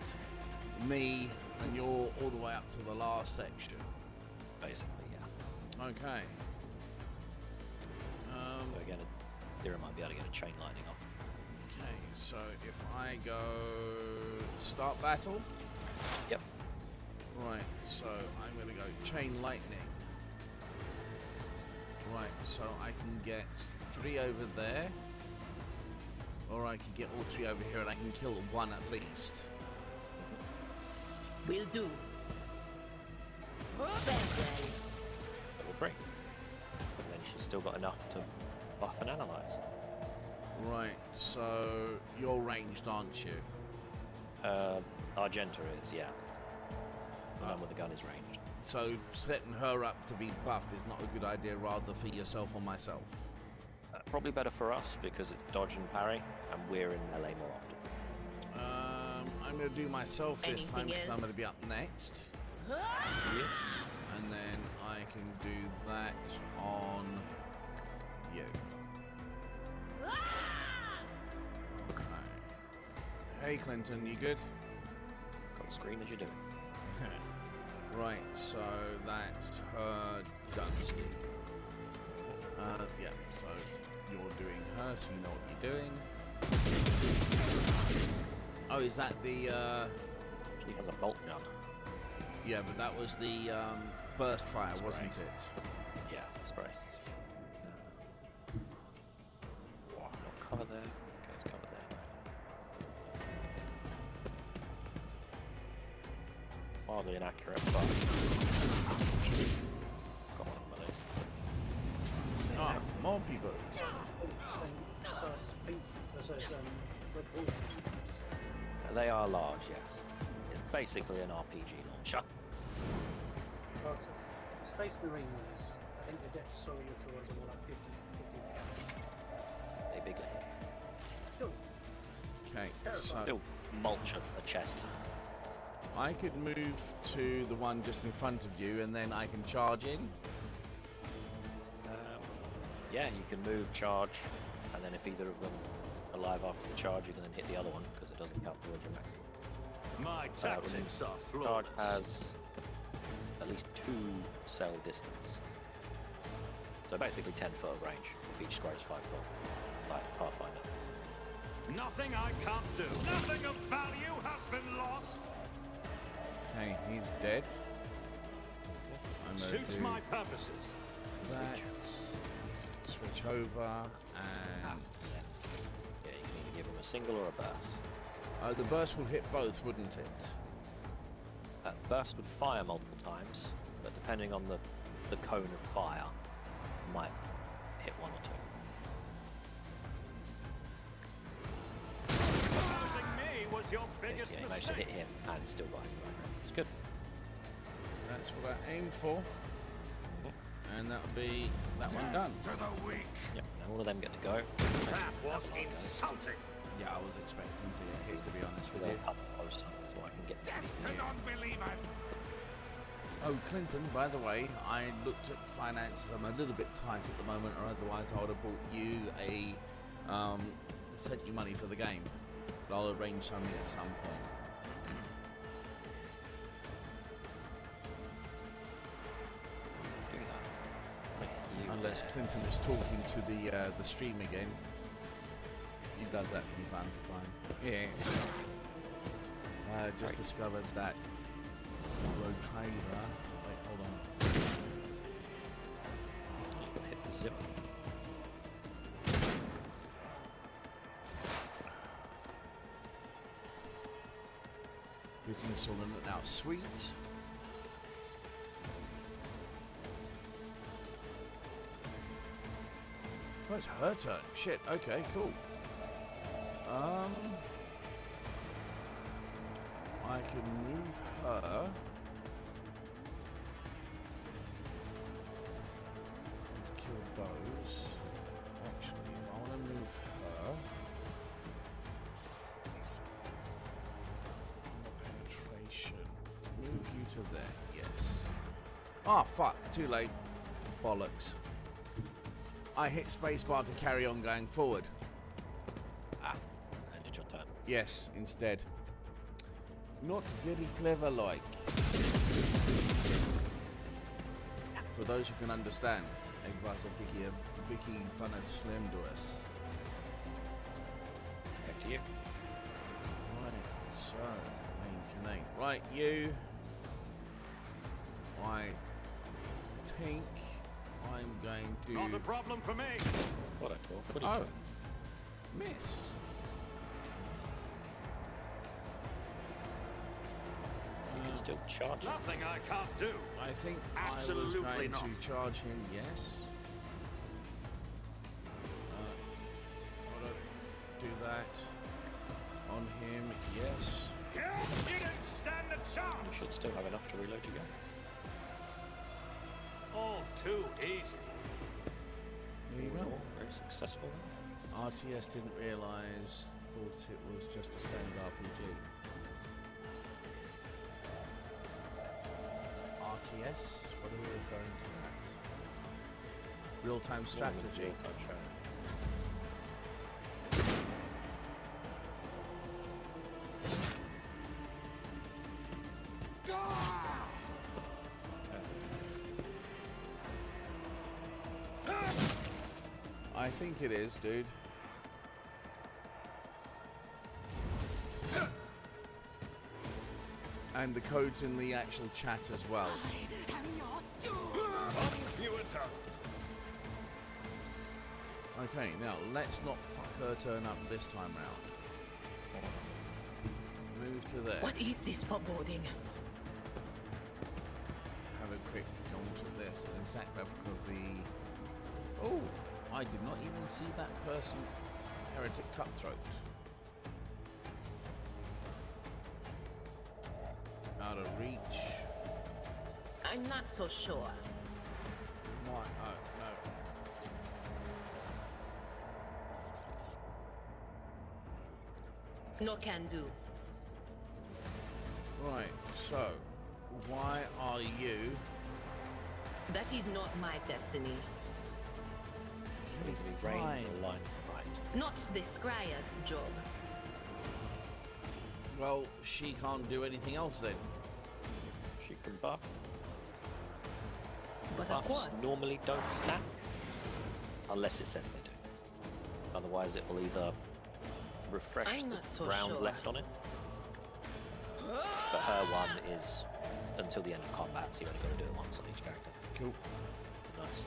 me, and you're all the way up to the last section. Basically, yeah. Okay. So again, Lyra might be able to get a chain lightning off. Okay, so if I go start battle. Yep. Right, so I'm going to go chain lightning. Right, so I can get 3 over there. Or I can get all 3 over here and I can kill 1 at least. Will do. Level 3. And then she's still got enough to buff and analyze. Right, so you're ranged, aren't you? Argenta is, yeah. The one with the gun is ranged. So setting her up to be buffed is not a good idea, rather for yourself or myself. Probably better for us because it's dodge and parry, and we're in melee more often. I'm going to do myself this time Anything because I'm else? going to be up next. And then I can do that on you. Okay. Hey Clinton, you good? Got to scream as you do it. Right, so that's her Dunsky. Yeah, so you're doing her, so you know what you're doing. Oh, is that the, She has a bolt gun. yeah, but that was the, burst fire, wasn't it? Yeah, it's the spray. Not cover there. Okay, it's cover there. Wildly inaccurate, but got one of those. Ah, more people. They are large, yes. It's basically an RPG launcher. Space Marines, I think the depth solar tours are more like 50 They bigly. Still, Okay, so Still mulch a chest. I could move to the one just in front of you and then I can charge in. Yeah, you can move, charge, and then if either of them are alive after the charge, you can then hit the other one because it doesn't count towards your maximum. My tactics are Charge flawless. has at least 2 cell distance. So basically 10 foot of range if each square is 5 foot, like Pathfinder. Nothing I can't do. Nothing of value has been lost. Okay, he's dead. I'm gonna Suits do my purposes. that. Switch over and Yeah, you can either give them a single or a burst. the burst will hit both, wouldn't it? Burst would fire multiple times, but depending on the cone of fire, might hit 1 or 2. Opposing me was your biggest Yeah, you managed to mistake. hit him and still got him right. It's good. That's what I aimed for. And that'll be that one done. To the weak. Yep, now all of them get to go. That was insulting. Yeah, I was expecting to get hit, to be honest with They'll you. come closer so I can get to Death to you. non-believers. Oh, Clinton, by the way, I looked at finances. I'm a little bit tight at the moment, or otherwise I would have bought you sent you money for the game. But I'll arrange something at some point. Do that. Make you Unless there. Clinton is talking to the stream again. You does that from time to time. Yeah. I just discovered that road trader. Wait, hold on. You got hit the zip. Busy installing it now. Sweet. Oh, it's her turn. Shit. Okay, cool. I can move her. Kill those. Actually, if I want to move her. Penetration. Move you to there. Yes. Ah, fuck. Too late. Bollocks. I hit spacebar to carry on going forward. Ended your turn. Yes, instead. Not very clever like. For those who can understand, Egg was a Vicky Funner Slim to us. Back to you. Right, so, main. Right, you. I think I'm going to... Not a problem for me. What I talk? What Oh. Miss. You can still charge. Nothing I can't do. I think Absolutely I was going not. to charge him, yes. Gotta do that on him, yes. You didn't stand a You chance. should still have enough to reload again. All too easy. There you go. Very successful. RTS didn't realise, thought it was just a standard RPG. RTS? What are we referring to that? Real-time strategy. I think it is, dude. And the code's in the actual chat as well. Okay, now let's not fuck her turn up this time round. Move to there. What is this foreboding? Have a quick go to this. And in fact, that could be... Oh, I did not even see that person. Heretic Cutthroat. Out of reach. I'm not so sure. Why? Oh, no. No can do. Right, so, why are you... That is not my destiny. Rain Fine. or line right. Not the Scryer's job. Well, she can't do anything else then. She can buff. But of Buffs course. normally don't stack. Unless it says they do. Otherwise it will either refresh I'm the not so rounds sure. left on it. But her one is until the end of combat, so you only got to do it once on each character. Cool. Nice.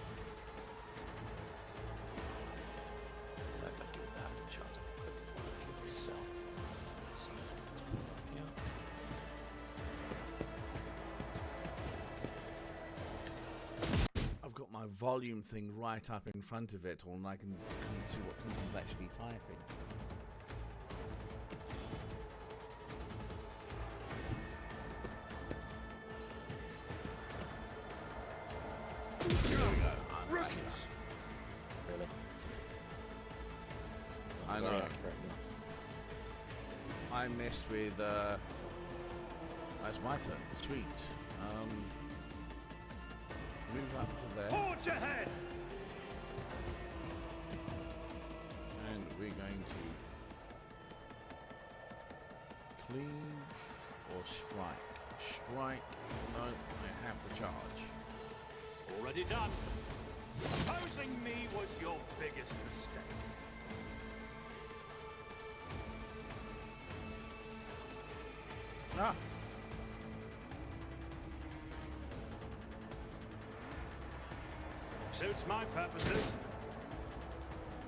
I'm going to do that. Chance of equipment for myself. So, yeah. I've got my volume thing right up in front of it, and I can see what Clinton's actually typing. There we go. Rookies. Really? I Very know. accurate. I missed with, that's my turn. Sweet. Move up to there. Forge ahead. And we're going to cleave or strike. Strike. No, I have to charge. Already done. Opposing me was your biggest mistake. Ah. Suits my purposes.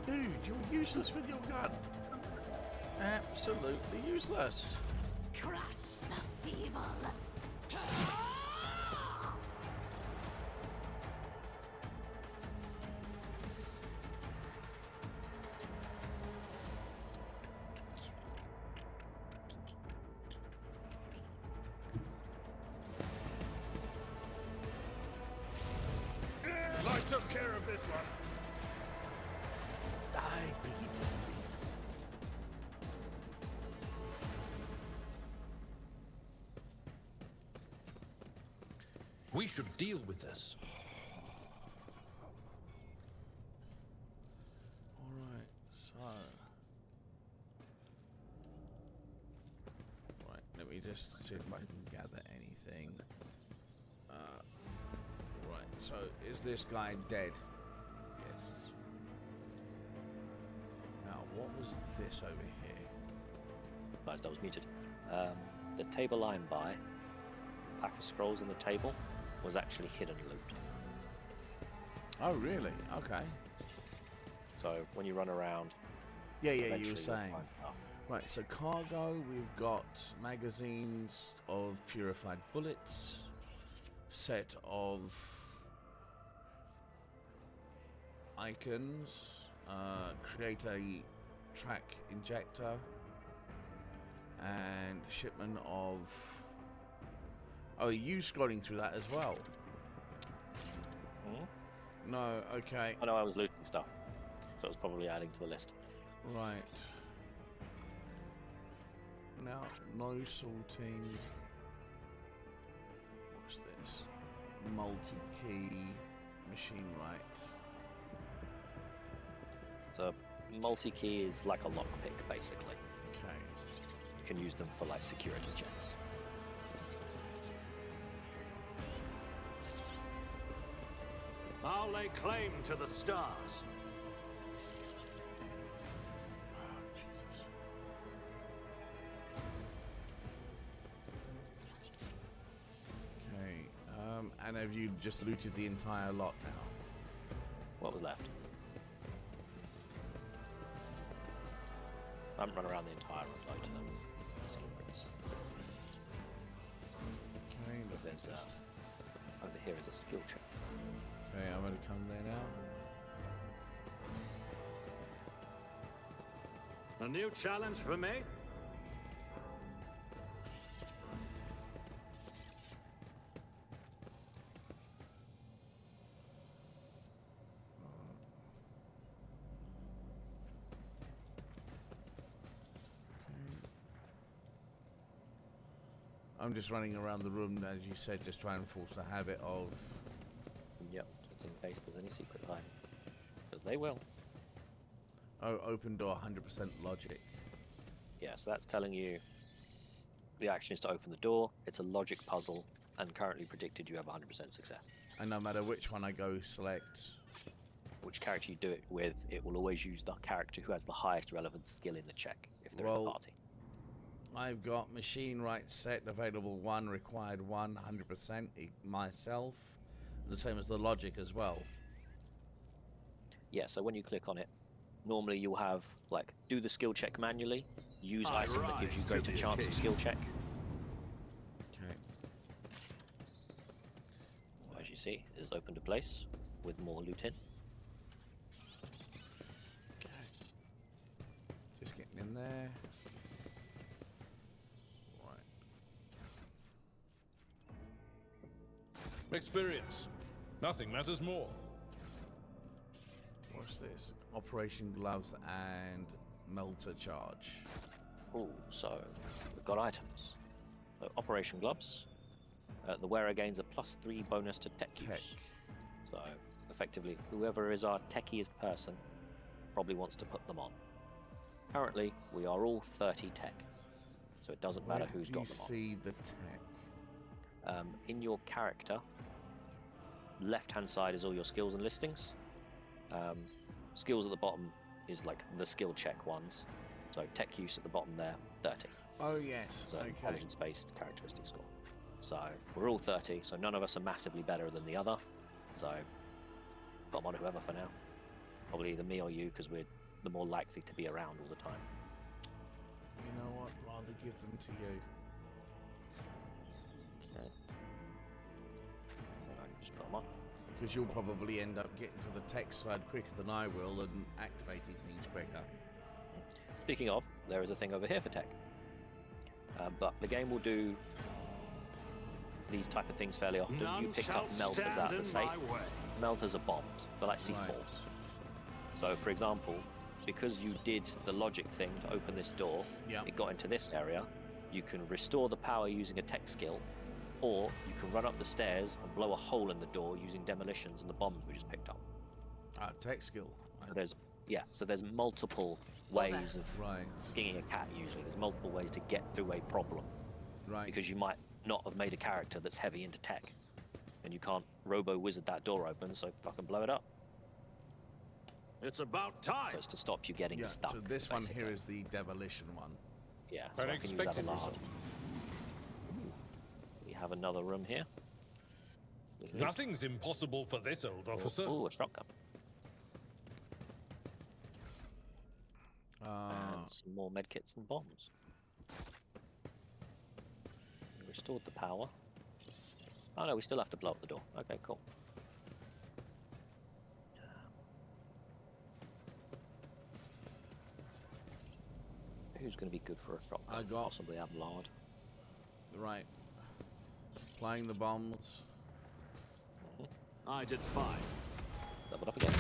Dude, you're useless with your gun. Absolutely useless. Crush the feeble. I took care of this one. Die, piggy. We should deal with this. Alright, so... Right, let me just see if I can gather anything. Right, so is this guy dead? Yes. Now, what was this over here? Guys, that was muted. The table lying by, pack of scrolls on the table, was actually hidden loot. Oh, really? Okay. So when you run around, Yeah, you were eventually you'll saying. find stuff. Right, so cargo, we've got magazines of purified bullets, set of icons, create a track injector, and shipment of... Oh, you scrolling through that as well? Hmm? No, okay. I know I was looting stuff, so it was probably adding to the list. Right. Now, no sorting. What's this? Multi-key machine right. So multi-key is like a lockpick, basically. Okay. You can use them for like security checks. I'll lay claim to the stars. Oh, Jesus. Okay. And have you just looted the entire lot now? What was left? I haven't run around the entire road to them. Secrets. Okay. Look, There's over here is a skill check. okay, I'm gonna come there now. A new challenge for me? I'm just running around the room, as you said, just trying to force the habit of... Yep, just in case there's any secret behind. Because they will. Oh, open door, 100% logic. Yeah, so that's telling you the action is to open the door. It's a logic puzzle, and currently predicted you have 100% success. And no matter which one I go select... Which character you do it with, it will always use the character who has the highest relevant skill in the check, if they're in the party. I've got machine right set, available 1, required 1, 100% myself. The same as the logic as well. Yeah, so when you click on it, normally you'll have, like, do the skill check manually, use item that gives you greater chance of skill check. Okay. As you see, it is opened a place with more loot in. Okay. Just getting in there. Experience. Nothing matters more. What's this? Operation gloves and melter charge. Ooh, so we've got items. So Operation Gloves. The wearer gains a +3 bonus to tech use. So effectively, whoever is our techiest person probably wants to put them on. Currently, we are all 30 tech, so it doesn't matter who's got them on. Where do you see the tech? In your character, left-hand side is all your skills and listings. Skills at the bottom is like the skill check ones. So tech use at the bottom there, 30. Oh yes. It's an Okay. intelligence-based characteristic score. So we're all 30, so none of us are massively better than the other. So put them on whoever for now. Probably either me or you, because we're the more likely to be around all the time. You know what? Rather give them to you. Okay. Just put them on. Because you'll probably end up getting to the tech side quicker than I will and activating things quicker. Speaking of, there is a thing over here for tech. But the game will do these type of things fairly often. You picked up melters out of the safe. Melters are bombs. They're like C4s. Right. So, for example, because you did the logic thing to open this door, it got into this area, you can restore the power using a tech skill, or you can run up the stairs and blow a hole in the door using demolitions and the bombs we just picked up. Tech skill. So there's multiple ways of skinning a cat usually. There's multiple ways to get through a problem. Right. Because you might not have made a character that's heavy into tech. And you can't robo-wizard that door open, so fucking blow it up. It's about time. So it's to stop you getting stuck. So this basically. one here is the demolition one. Yeah, so I can use Abelard. We have another room here. Nothing's impossible for this old officer. Oh, a shotgun. And some more medkits and bombs. We restored the power. Oh no, we still have to blow up the door. Okay, cool. Who's going to be good for a shotgun? I got possibly Abelard. Right. Playing the bombs. I did fine. Level up again.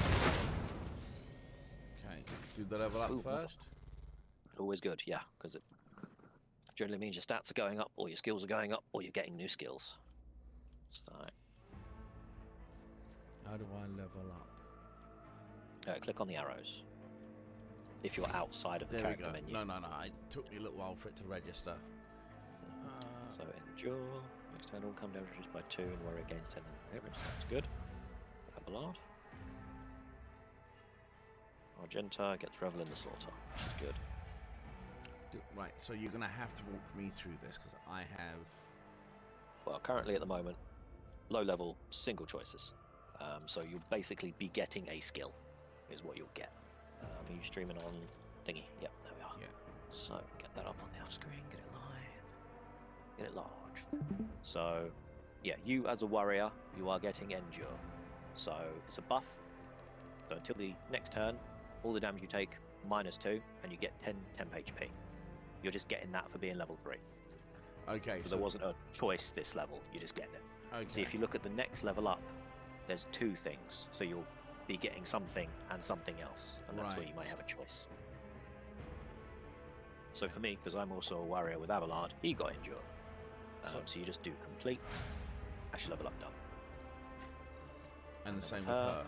Okay. Do the level up first. Always good, yeah, because it generally means your stats are going up, or your skills are going up, or you're getting new skills. So. How do I level up? Click on the arrows. If you're outside of the character menu. No. It took me a little while for it to register. So endure. External come down reduced by 2 and worry against 10 damage. That's good. Abelard. Argenta gets Revel in the Slaughter, which is good. Right, so you're going to have to walk me through this because I have... Well, currently at the moment, low level, single choices. So you'll basically be getting a skill, is what you'll get. Are you streaming on thingy? Yep, there we are. Yeah. So get that up on the off screen, get it live, get it large. So, yeah, you as a warrior, you are getting Endure. So it's a buff. So until the next turn, all the damage you take -2, and you get 10 HP. You're just getting that for being level 3. Okay. So there wasn't a choice this level, you're just getting it. Okay. So if you look at the next level up, there's 2 things. So you'll be getting something and something else, and that's where you might have a choice. So for me, because I'm also a warrior with Abelard, he got Endure. So you just do complete, actually level up done. And the same with her.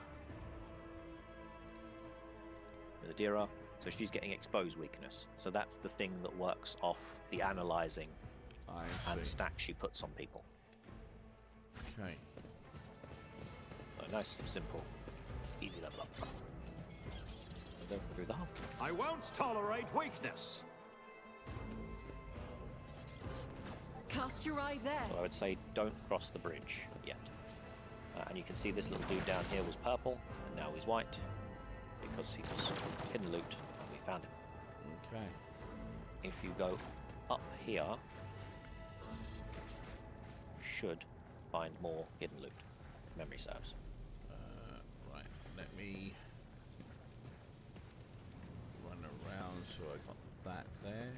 With Adira, so she's getting exposed weakness. So that's the thing that works off the analyzing and stacks she puts on people. Okay. So nice, simple, easy level up. And go through the hub. I won't tolerate weakness. Cast your eye there. So I would say don't cross the bridge yet. And you can see this little dude down here was purple, and now he's white, because he was hidden loot, and we found him. Okay. If you go up here, you should find more hidden loot, if memory serves. Right, let me run around so I got that there.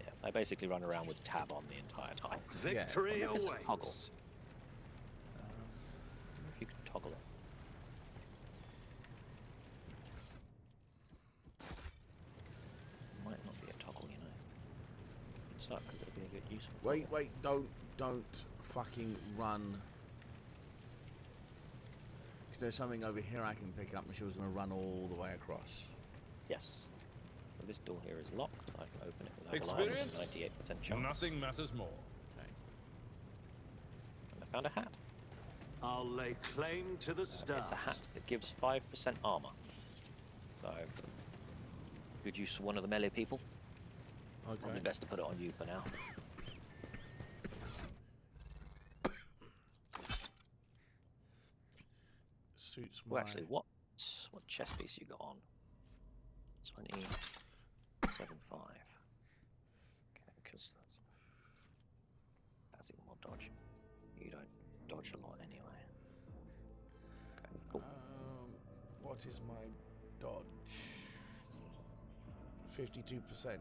Yeah, I basically run around with tab on the entire time. Victory Yeah. awaits. Toggle. If you can toggle it. Might not be a toggle, you know. It'd suck because it'd be a bit useful. Wait, don't fucking run. Because there's something over here I can pick up and she was going to run all the way across. Yes. So this door here is locked. I can open it without Experience? a line, 98% chance. Nothing matters more. Okay. And I found a hat. I'll lay claim to the stars. It's a hat that gives 5% armor. So, good use for one of the melee people. Okay. Probably best to put it on you for now. Suits my... Well, actually, what chest piece you got on? 27.5. Okay, because that's even more dodge. You don't dodge a lot anyway. Okay, cool. What is my dodge? 52%.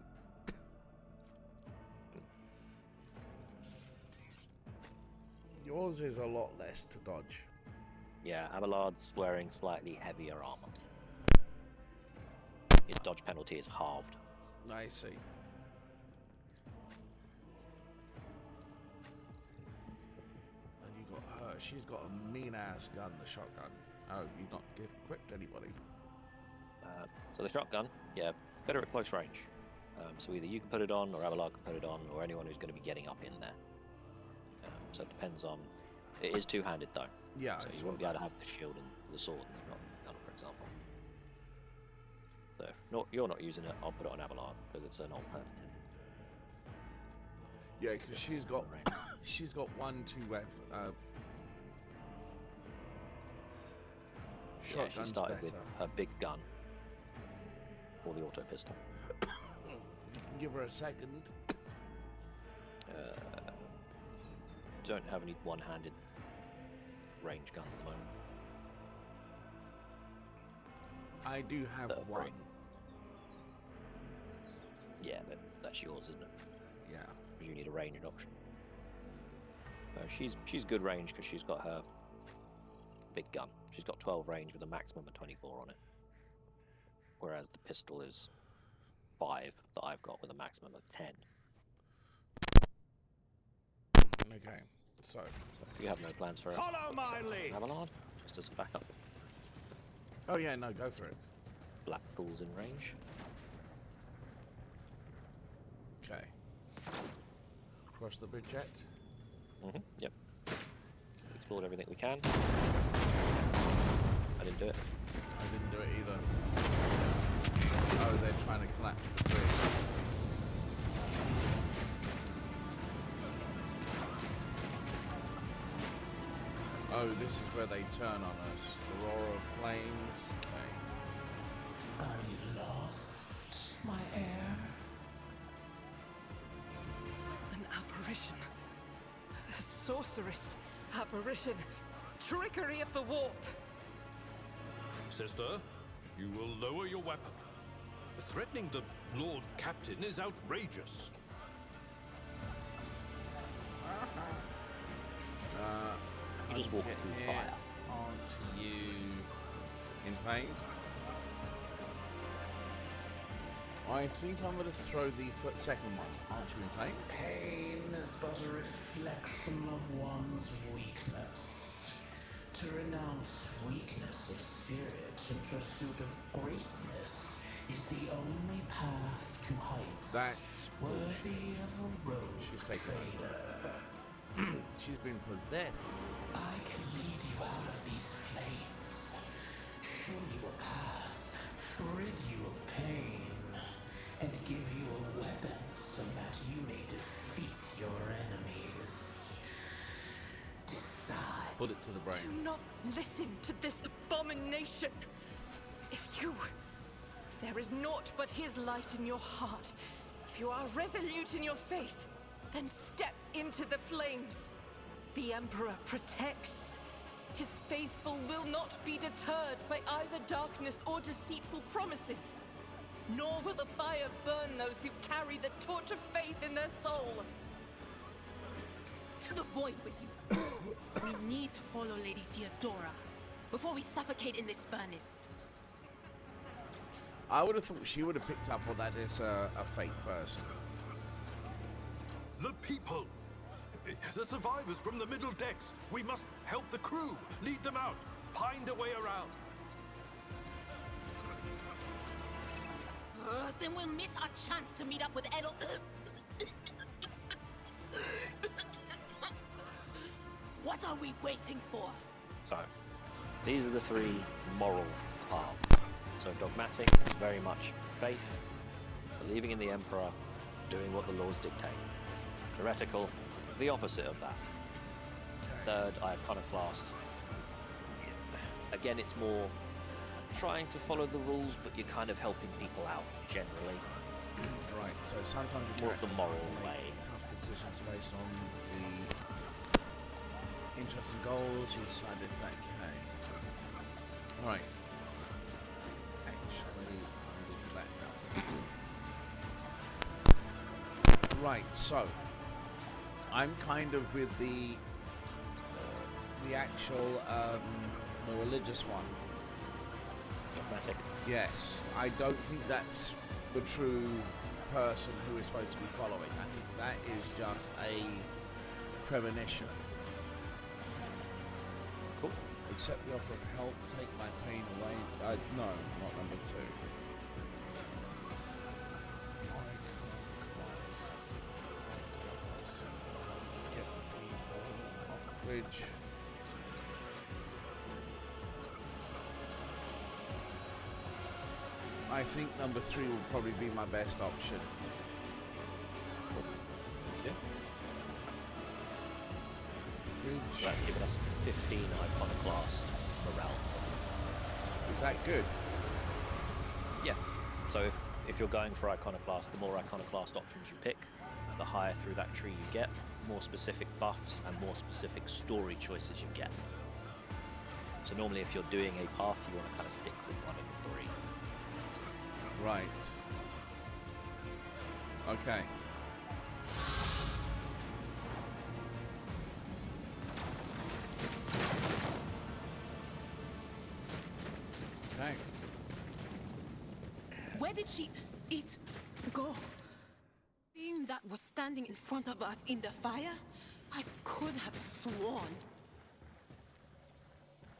Yours is a lot less to dodge. Yeah, Abelard's wearing slightly heavier armor. His dodge penalty is halved. I see. And you got her. She's got a mean-ass gun, the shotgun. Oh, you've not equipped anybody. So the shotgun, yeah, better at close range. So either you can put it on, or Abelard can put it on, or anyone who's going to be getting up in there. So it depends on... It is two-handed, though. Yeah, so you won't be able to have the shield and the sword and the gun, for example. So if you're not using it, I'll put it on Abelard, because it's an alternative. Yeah, because she's got she's got 1, 2 weapons. Yeah, she started with her big gun, or the auto pistol. You can give her a second. Don't have any one-handed range gun at the moment. I do have one. Yeah, but that's yours, isn't it? Yeah. Because you need a ranged option. She's good range because she's got her big gun. She's got 12 range with a maximum of 24 on it. Whereas the pistol is 5 that I've got with a maximum of 10. Okay, so you have no plans for Follow my lead. Abelard, just as a backup. Oh yeah, no, go for it. Black Fool's in range. Okay. Cross the bridge yet? Yep. Explored everything we can. I didn't do it. I didn't do it either. Oh, they're trying to collapse the bridge. Oh, this is where they turn on us. Aurora flames. Okay. Are you lost, my heir? An apparition. A sorceress apparition. Trickery of the warp. Sister, you will lower your weapon. Threatening the Lord Captain is outrageous. You just walk through fire. Aren't you in pain? I think I'm going to throw the second one. Aren't you in pain? Pain is but a reflection of one's weakness. To renounce weakness of spirit in pursuit of greatness is the only path to heights. That's worthy of a road. She's taken over. She's been possessed. I can lead you out of these flames, show you a path, rid you of pain, and give you a weapon so that you may defeat your enemies. Decide. Put it to the brain. Do not listen to this abomination. If there is naught but his light in your heart, if you are resolute in your faith, then step into the flames. The Emperor protects. His faithful will not be deterred by either darkness or deceitful promises. Nor will the fire burn those who carry the torch of faith in their soul. To the void with you. We need to follow Lady Theodora before we suffocate in this furnace. I would have thought she would have picked up on that as a fake person. The people! The survivors from the middle decks! We must help the crew! Lead them out! Find a way around! Then we'll miss our chance to meet up with Edel. What are we waiting for? So, these are the 3 moral paths. So dogmatic is very much faith, believing in the Emperor, doing what the laws dictate. Heretical, the opposite of that. Third, iconoclast. Again, it's more trying to follow the rules, but you're kind of helping people out generally. Right, so sometimes you More of the moral way. tough decisions based on the interests and goals you decided. Okay. Right. Actually, I'm going to do that now. Right, so I'm kind of with the actual the religious one. Dogmatic. Yes, I don't think that's the true person who we're supposed to be following. I think that is just a premonition. Cool. Accept the offer of help, take my pain away. No, not number 2. Get the people off the bridge. I think number 3 will probably be my best option. Yeah. Bridge. So that's given us 15 iconoclast morale points. Is that good? Yeah. So if you're going for iconoclast, the more iconoclast options you pick, the higher through that tree you get, more specific buffs and more specific story choices you get. So normally if you're doing a path, you want to kind of stick with one of the 3. Right. Okay. Okay. Where did it go? Thing that was standing in front of us in the fire? I could have sworn.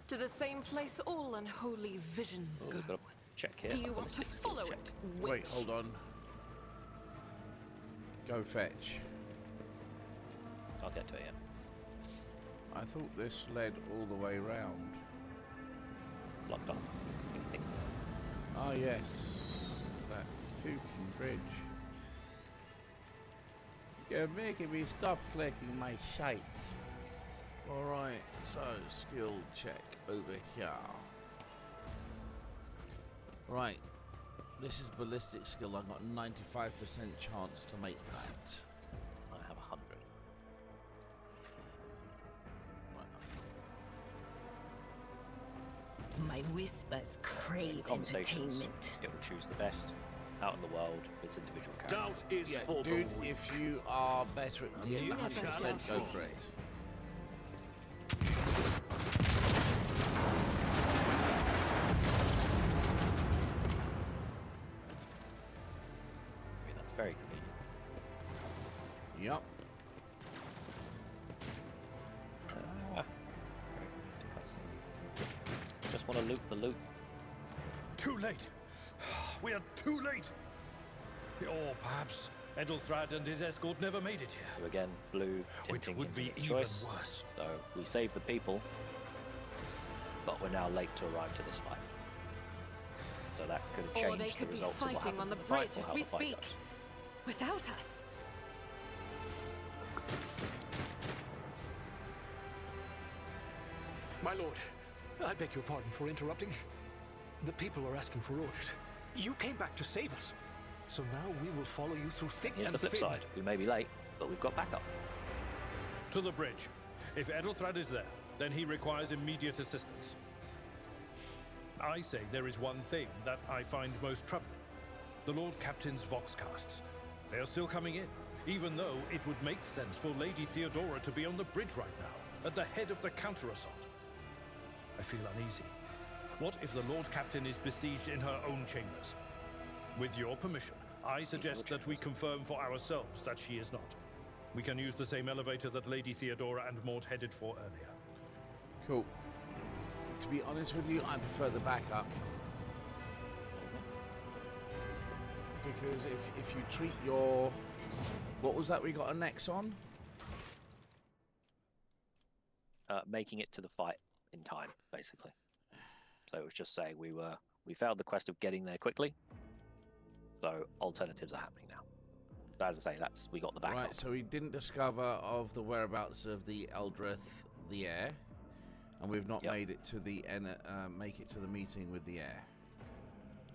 To the same place all unholy visions go. We've got to check here. Do you want to Ballistic skill follow check. it, Wait, witch? hold on. Go fetch. I'll get to it, yeah. I thought this led all the way round. Locked on. Think. Ah, yes. That fucking bridge. You're making me stop clicking my shite. Alright, so skill check over here. Right. This is ballistic skill. I've got 95% chance to make that. I have 100. My whispers crave Conversations. entertainment. It will choose the best out in the world with its individual character. Doubt is Yeah, for dude, the weak. if you are better at getting You 100%, go challenge for it. Yeah, that's very convenient. Yep. Just want to loot the loot. Too late. We are too late. Or perhaps Edelthrad and his escort never made it here. So again, blue Which tinting would into be the even choice. worse. So we saved the people, but we're now late to arrive to this fight. So that could have Or changed they the could be results of what fighting happens on the in the fight bridge or as how we the fight speak. goes. Without us. My lord, I beg your pardon for interrupting. The people are asking for orders. You came back to save us. So now we will follow you through thick Here's and the flip thin. side. We may be late, but we've got backup. To the bridge. If Edelthrad is there, then he requires immediate assistance. I say there is one thing that I find most troubling. The Lord Captain's Voxcasts. They are still coming in, even though it would make sense for Lady Theodora to be on the bridge right now, at the head of the counter-assault. I feel uneasy. What if the Lord Captain is besieged in her own chambers? With your permission, I suggest that we confirm for ourselves that she is not. We can use the same elevator that Lady Theodora and Maud headed for earlier. Cool. To be honest with you, I prefer the backup. Because if you treat your... What was that we got a next on? Making it to the fight in time, basically. So it was just saying we failed the quest of getting there quickly. So alternatives are happening now. as I say, we got the backup. Right, so we didn't discover of the whereabouts of the Eldrith, the heir, and we've not made it to the make it to the meeting with the heir.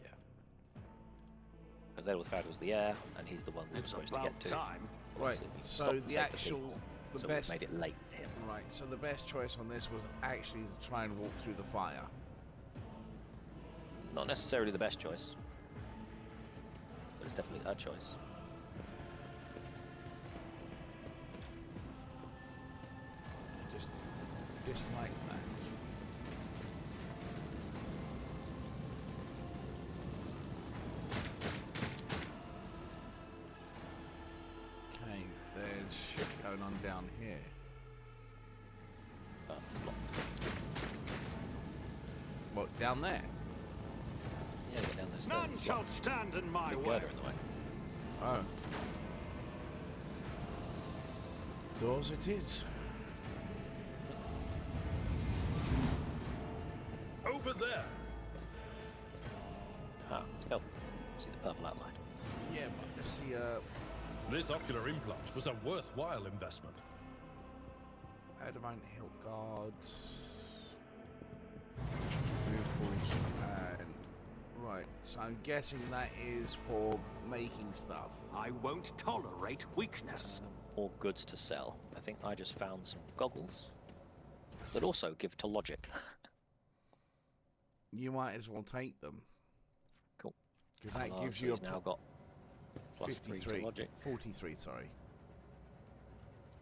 Yeah. Because Edelfad was the heir, and he's the one we're supposed to get to. Time. Right, so the actual, so best made it late for him. Right, so the best choice on this was actually to try and walk through the fire. Not necessarily the best choice, but it's definitely a choice. I just dislike that. Okay, there's shit going on down here. What, down there? Yeah, get down those stairs. None shall stand in my way. Girder in the way. Oh. Doors it is. Over there. Ah, stealth. See the purple outline. Yeah, but I see This ocular implant was a worthwhile investment. adamant hilt guards. Reinforced and right, so I'm guessing that is for making stuff. I won't tolerate weakness. Or goods to sell. I think I just found some goggles that also give to logic. You might as well take them. Cool. Because that gives you a now got plus 3 to 53, logic. 43, sorry.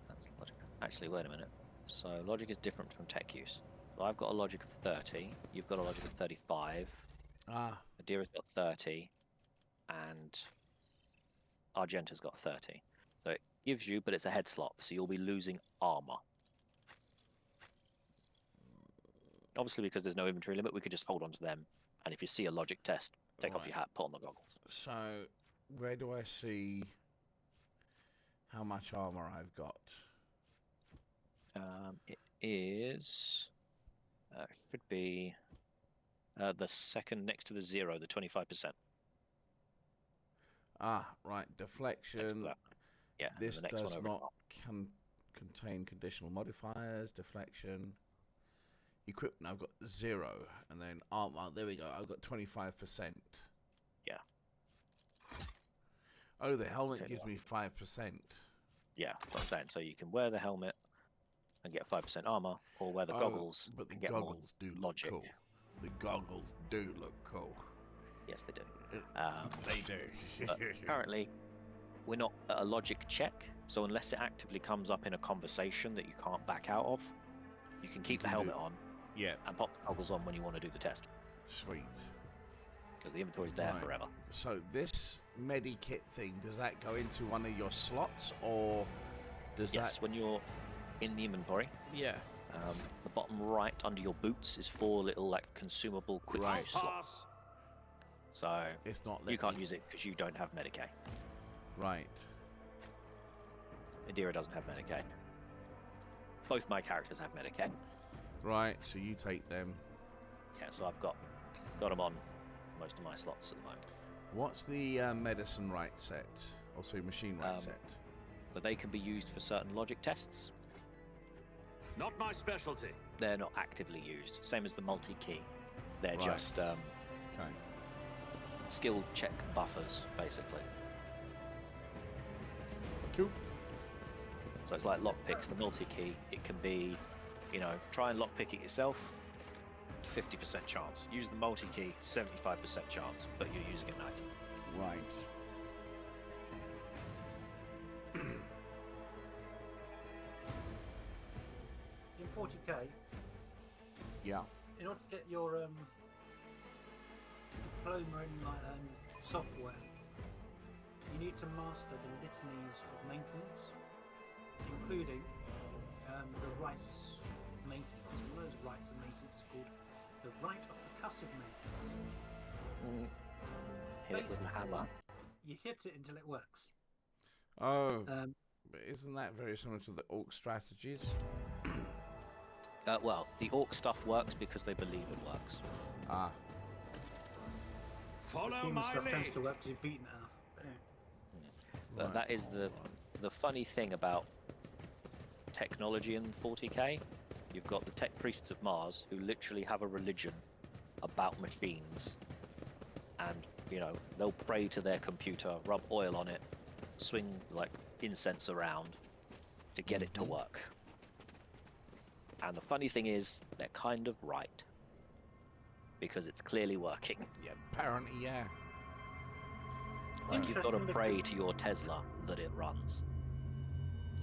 That's logic. Actually, wait a minute. So logic is different from tech use. So I've got a logic of 30. You've got a logic of 35. Ah. Adira's got 30, and Argenta's got 30. So it gives you, but it's a head slot, so you'll be losing armor. Obviously, because there's no inventory limit, we could just hold on to them. And if you see a logic test, take off your hat, put on the goggles. So, where do I see how much armor I've got? It is... should be the second next to the 0, the 25%. Ah, right. Deflection. Yeah, This the next does one over. not contain conditional modifiers. Deflection. Equipment, I've got 0. And then armor, there we go. I've got 25%. Yeah. Oh, the helmet gives me 5%. Yeah, that's what I'm saying. So you can wear the helmet and get 5% armor, or wear the goggles but the and get goggles do look logic. cool. The goggles do look cool. Yes, they do. They do. But apparently, we're not at a logic check, so unless it actively comes up in a conversation that you can't back out of, you can keep the helmet on. Yeah. And pop the goggles on when you want to do the test. Sweet. Because the inventory's there forever. So this medikit thing, does that go into one of your slots, or does that... Yes, when you're in the inventory. Yeah. The bottom right under your boots is 4 little like consumable quick use slots. So it's not you can't use it because you don't have Medicaid. Right. Adira doesn't have Medicaid. Both my characters have Medicaid. Right, so you take them. Yeah, so I've got them on most of my slots at the moment. What's the medicine right set? Also machine right set? But they can be used for certain logic tests. Not my specialty. They're not actively used. Same as the multi-key. They're Right. just Okay. skill check buffers, basically. Cool. So it's like lockpicks. The multi-key, it can be, try and lockpick it yourself, 50% chance. Use the multi-key, 75% chance, but you're using an item. Right. In 40k, Yeah. in order to get your diploma in software, you need to master the litanies of maintenance, including the rights maintenance. One of those rights of maintenance is called the right of percussive maintenance. Hit it with a hammer. You hit it until it works. Oh. But isn't that very similar to the orc strategies? Well, the orc stuff works because they believe it works. Ah. Follow the human my stuff tends lead. to work because you've beaten it enough. But anyway. But that is the funny thing about technology in 40k. You've got the tech priests of Mars who literally have a religion about machines, and you know they'll pray to their computer, rub oil on it, swing like incense around to get it to work. And the funny thing is, they're kind of right, because it's clearly working. Yeah, apparently, yeah. Like you've got to pray to your Tesla that it runs.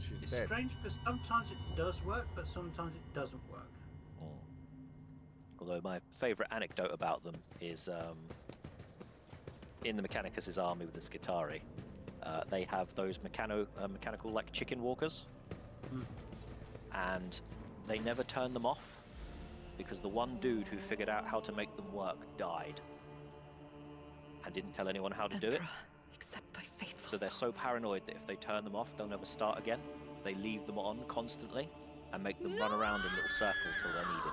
She's It's dead. strange because sometimes it does work, but sometimes it doesn't work. Although my favourite anecdote about them is in the Mechanicus' army with the Skitari, they have those mechanical like chicken walkers, and they never turn them off because the one dude who figured out how to make them work died and didn't tell anyone how to do it. Accept thy faithful So they're so paranoid that if they turn them off, they'll never start again. They leave them on constantly and make them run around in little circles till they're needed.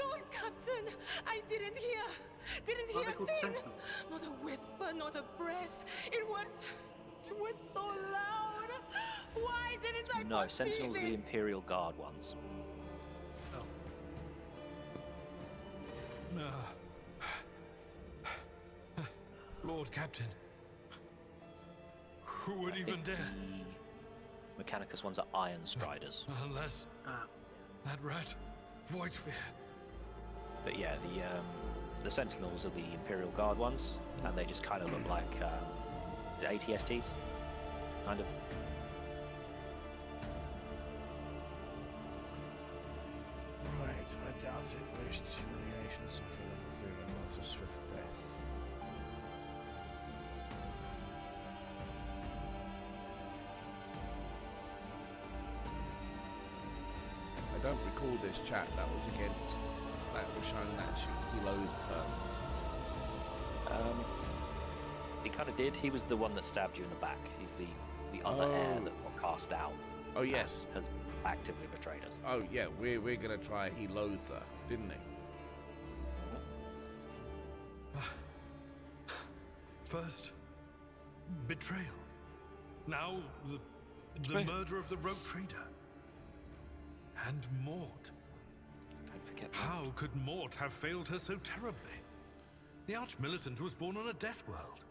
Lord Captain, I didn't hear Are they called a thing. sentinels? Not a whisper, not a breath. It was so loud. Why didn't I No, foresee Sentinels are the this? Imperial Guard ones. No. Lord Captain. Who would even dare? The Mechanicus ones are Iron Striders. Unless that rat, Voidsphere. But yeah, the Sentinels are the Imperial Guard ones, and they just kind of look like the ATSTs, kind of. Right, I doubt it. Wished humiliation, suffering, through and not a swift death. I don't recall this chat that was against, that was showing that he loathed her. He kind of did. He was the one that stabbed you in the back. He's the other heir that got cast out. Oh yes. Has actively betrayed us. Oh yeah, we're gonna try he loathed her, didn't he? First, betrayal. Now, the murder of the rogue trader. And Mort. Don't forget How could Mort have failed her so terribly? The Arch-Militant was born on a death world.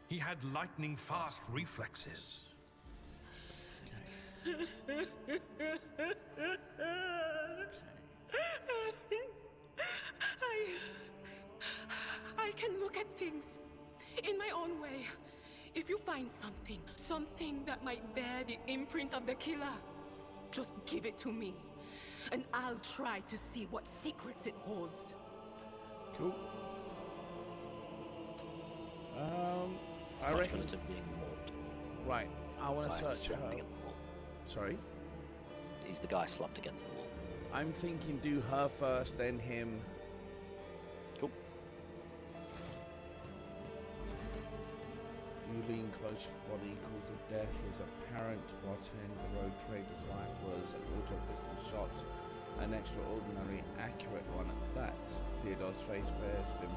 He had lightning-fast reflexes. I can look at things in my own way. If you find something that might bear the imprint of the killer, just give it to me, and I'll try to see what secrets it holds. Cool. I reckon. being Mort. Right, I want to Guy search her. slumped against the wall. Sorry? He's the guy slumped against the wall. I'm thinking do her first, then him. Cool. You lean close to what equals of death is apparent. What in the road trader's life was an auto pistol shot, an extraordinary accurate one at that. Theodore's face bears an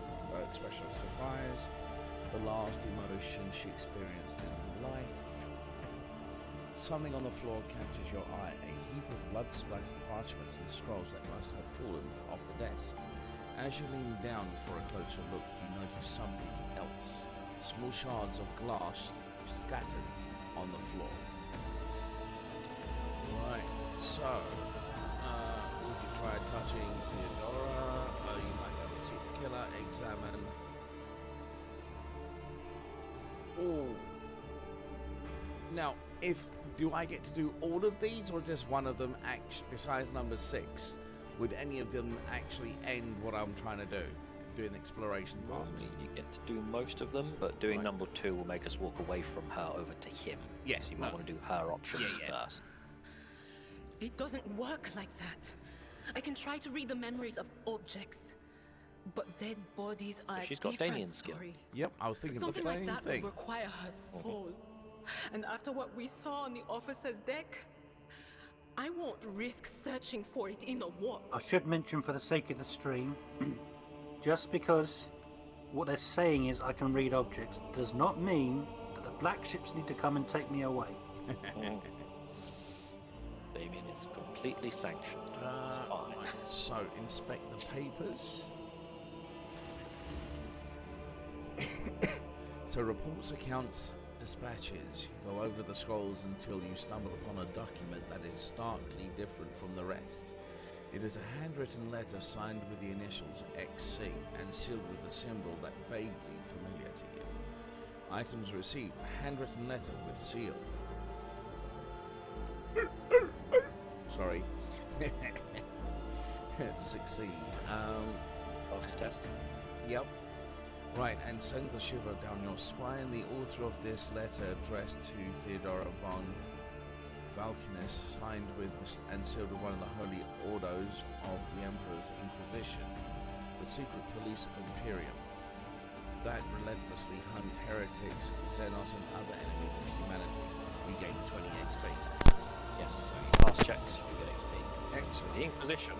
expression of surprise, the last emotion she experienced in life. Something on the floor catches your eye, a heap of blood-splattered parchments and scrolls that must have fallen off the desk. As you lean down for a closer look, you notice something else. Small shards of glass scattered on the floor. Right, so, would you try touching Theodora? You might be able to see the killer. Examine. Oh. Now, do I get to do all of these, or just one of them, besides number 6? Would any of them actually end what I'm trying to do? Doing the exploration part? You get to do most of them, but doing number 2 will make us walk away from her over to him. Yes, so you might want to do her options first. It doesn't work like that. I can try to read the memories of objects, but dead bodies are She's a got different Damien's skill. story. Yep, I was thinking Something the same like that thing. would require her soul. And after what we saw on the officer's deck, I won't risk searching for it in a warp. I should mention for the sake of the stream, just because what they're saying is I can read objects. Does not mean that the black ships need to come and take me away. Damien is completely sanctioned. It's fine. Right, so inspect the papers. So reports, accounts, dispatches. You go over the scrolls until you stumble upon a document that is starkly different from the rest. It is a handwritten letter signed with the initials XC and sealed with a symbol that vaguely familiar to you. Items received: a handwritten letter with seal. Sorry. Succeed. Pass the test. Yep. Right, and sends a shiver down your spine. The author of this letter, addressed to Theodora von Valkinus, signed with and sealed with one of the holy ordos of the Emperor's Inquisition, the secret police of Imperium, that relentlessly hunt heretics, Xenos, and other enemies of humanity. We gain 20 XP. Yes, so you pass checks, you get XP. Excellent. The Inquisition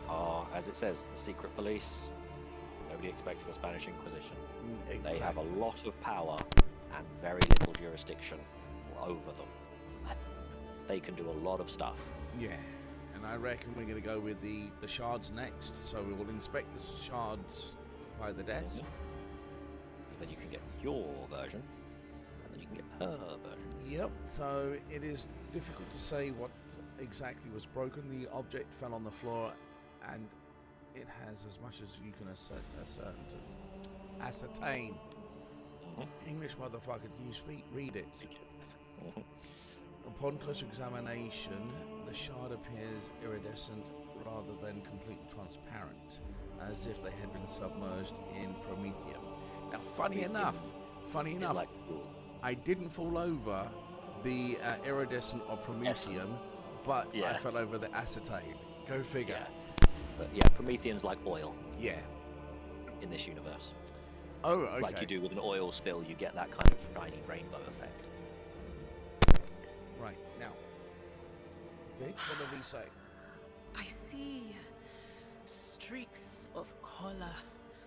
are, as it says, the secret police. Nobody expects the Spanish Inquisition. Exactly. They have a lot of power and very little jurisdiction over them. They can do a lot of stuff. Yeah, and I reckon we're going to go with the shards next. So we will inspect the shards by the desk. Then you can get your version, and then you can get her version. Yep, so it is difficult to say what exactly was broken. The object fell on the floor, and it has as much as you can ascertain. English motherfucker, use feet, read it. Upon closer examination, the shard appears iridescent rather than completely transparent, as if they had been submerged in promethium. Now, funny enough, like I didn't fall over the iridescent or promethium, but I fell over the acetane. Go figure. Yeah. But yeah, Promethean's like oil. Yeah. In this universe. Oh, okay. Like you do with an oil spill, you get that kind of shiny rainbow effect. Right, now. Dick, what did he say? I see streaks of color,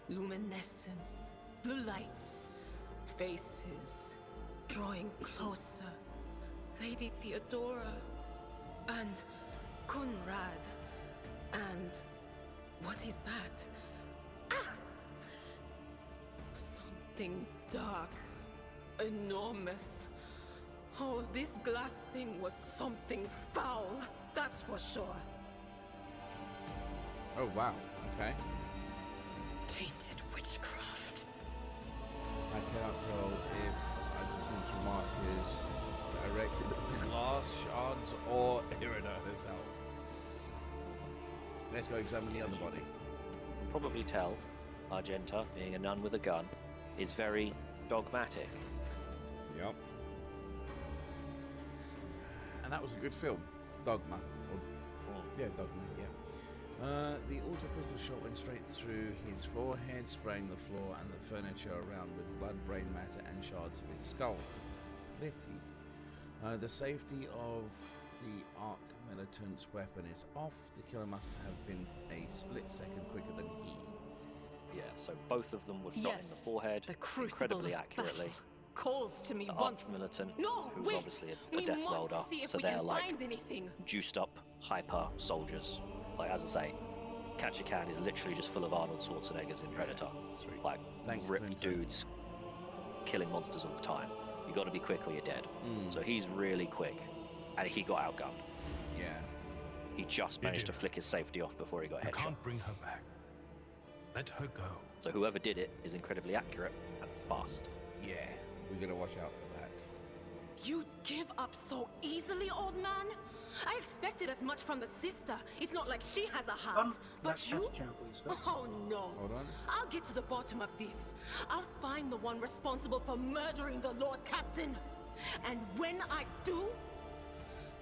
luminescence, blue lights, faces drawing closer. Lady Theodora and Conrad and what is that? Ah! Something dark, enormous. Oh, this glass thing was something foul, that's for sure. Oh, wow, okay. Tainted witchcraft. I cannot tell if Argentine's remark is directed at the glass shards or Irina herself. Let's go examine the other body. Probably tell Argenta, being a nun with a gun, is very dogmatic. Yep. And that was a good film, Dogma. Yeah, Dogma, yeah. The autopilot shot went straight through his forehead, spraying the floor and the furniture around with blood, brain matter, and shards of his skull. Pretty. The safety of the Arc militant's weapon is off. The killer must have been a split second quicker than he. Yeah, so both of them were shot in the forehead, the crucible incredibly of accurately. battle calls to me The once. Arc militant, No, who's wait. obviously a We death must welder, see if so we they're can like find anything. juiced up, hyper soldiers. Like as I say, Catch a Can is literally just full of Arnold Schwarzeneggers in Predator. Sweet. Like Thanks, ripped Clinton. dudes killing monsters all the time. You got to be quick or you're dead. So he's really quick, and he got outgunned. Yeah. He just managed to flick his safety off before he got You headshot. can't bring her back. Let her go. So whoever did it is incredibly accurate and fast. Yeah, we're gonna watch out for that. You'd give up so easily, old man? I expected as much from the sister. It's not like she has a heart. But you? Oh no. Hold on. I'll get to the bottom of this. I'll find the one responsible for murdering the Lord Captain. And when I do,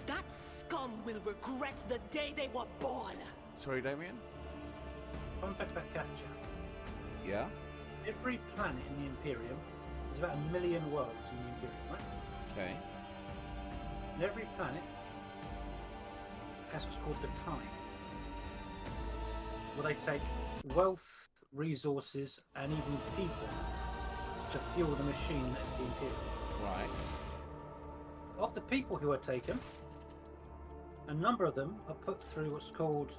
that scum will regret the day they were born. Sorry, Damien? Fun fact about Capture. Yeah? Every planet in the Imperium, there's about 1 million worlds in the Imperium, right? Okay. And every planet has what's called the Tithe, where they take wealth resources, and even people to fuel the machine that's the Imperial. Right. Of the people who are taken, a number of them are put through what's called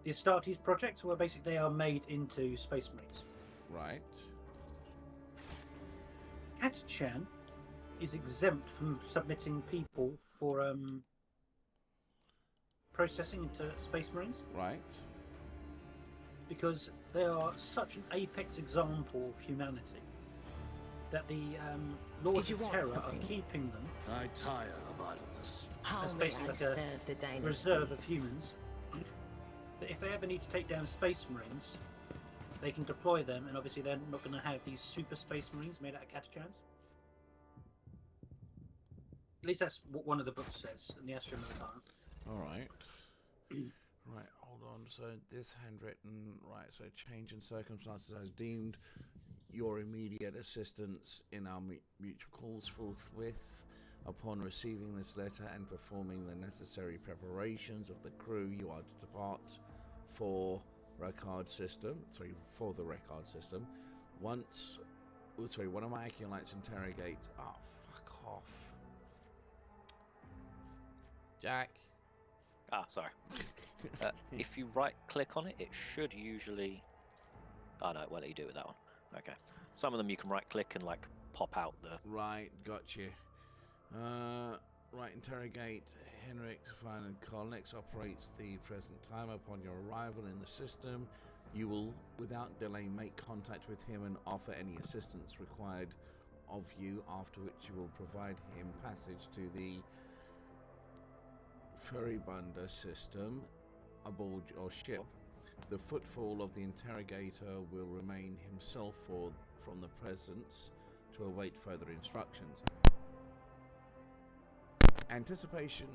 the Astartes project, where basically they are made into Space Marines. Right. Katachan is exempt from submitting people for processing into Space Marines. Right. Because they are such an apex example of humanity that the Lords of Terror are keeping them. I tire of idleness. As basically like a reserve of humans. That if they ever need to take down Space Marines, they can deploy them, and obviously they're not going to have these super Space Marines made out of Katachans. At least that's what one of the books says in the Astrum of the Time. All right. Right, hold on. So this handwritten, right, so change in circumstances has deemed your immediate assistance in our mutual calls forthwith. Upon receiving this letter and performing the necessary preparations of the crew, you are to depart for the record system. Once, one of my acolytes interrogate. Oh, fuck off, Jack. Ah, sorry. If you right-click on it, it should usually. Oh no, what do you do with that one? Okay. Some of them you can right-click and like pop out the. Right, got you. Right, interrogate Henrik Van and Colnex operates the present time. Upon your arrival in the system, you will, without delay, make contact with him and offer any assistance required of you, after which you will provide him passage to the Furibunda system aboard your ship. The footfall of the interrogator will remain himself from the presence to await further instructions. Anticipating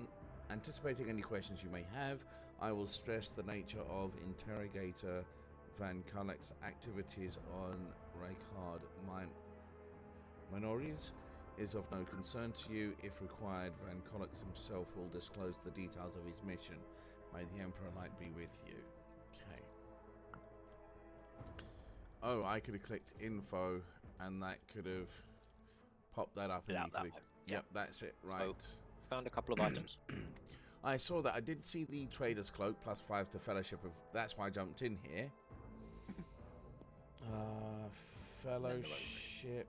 any questions you may have, I will stress the nature of interrogator Van Kalek's activities on Raykard minorities is of no concern to you. If required, Van Kalek himself will disclose the details of his mission. May the Emperor light be with you. Okay. Oh, I could have clicked info and that could have popped that up. Yeah, Yep, that's it. Right. So, found a couple of items. I saw that. I did see the Trader's Cloak +5 to Fellowship of. That's why I jumped in here. Fellowship.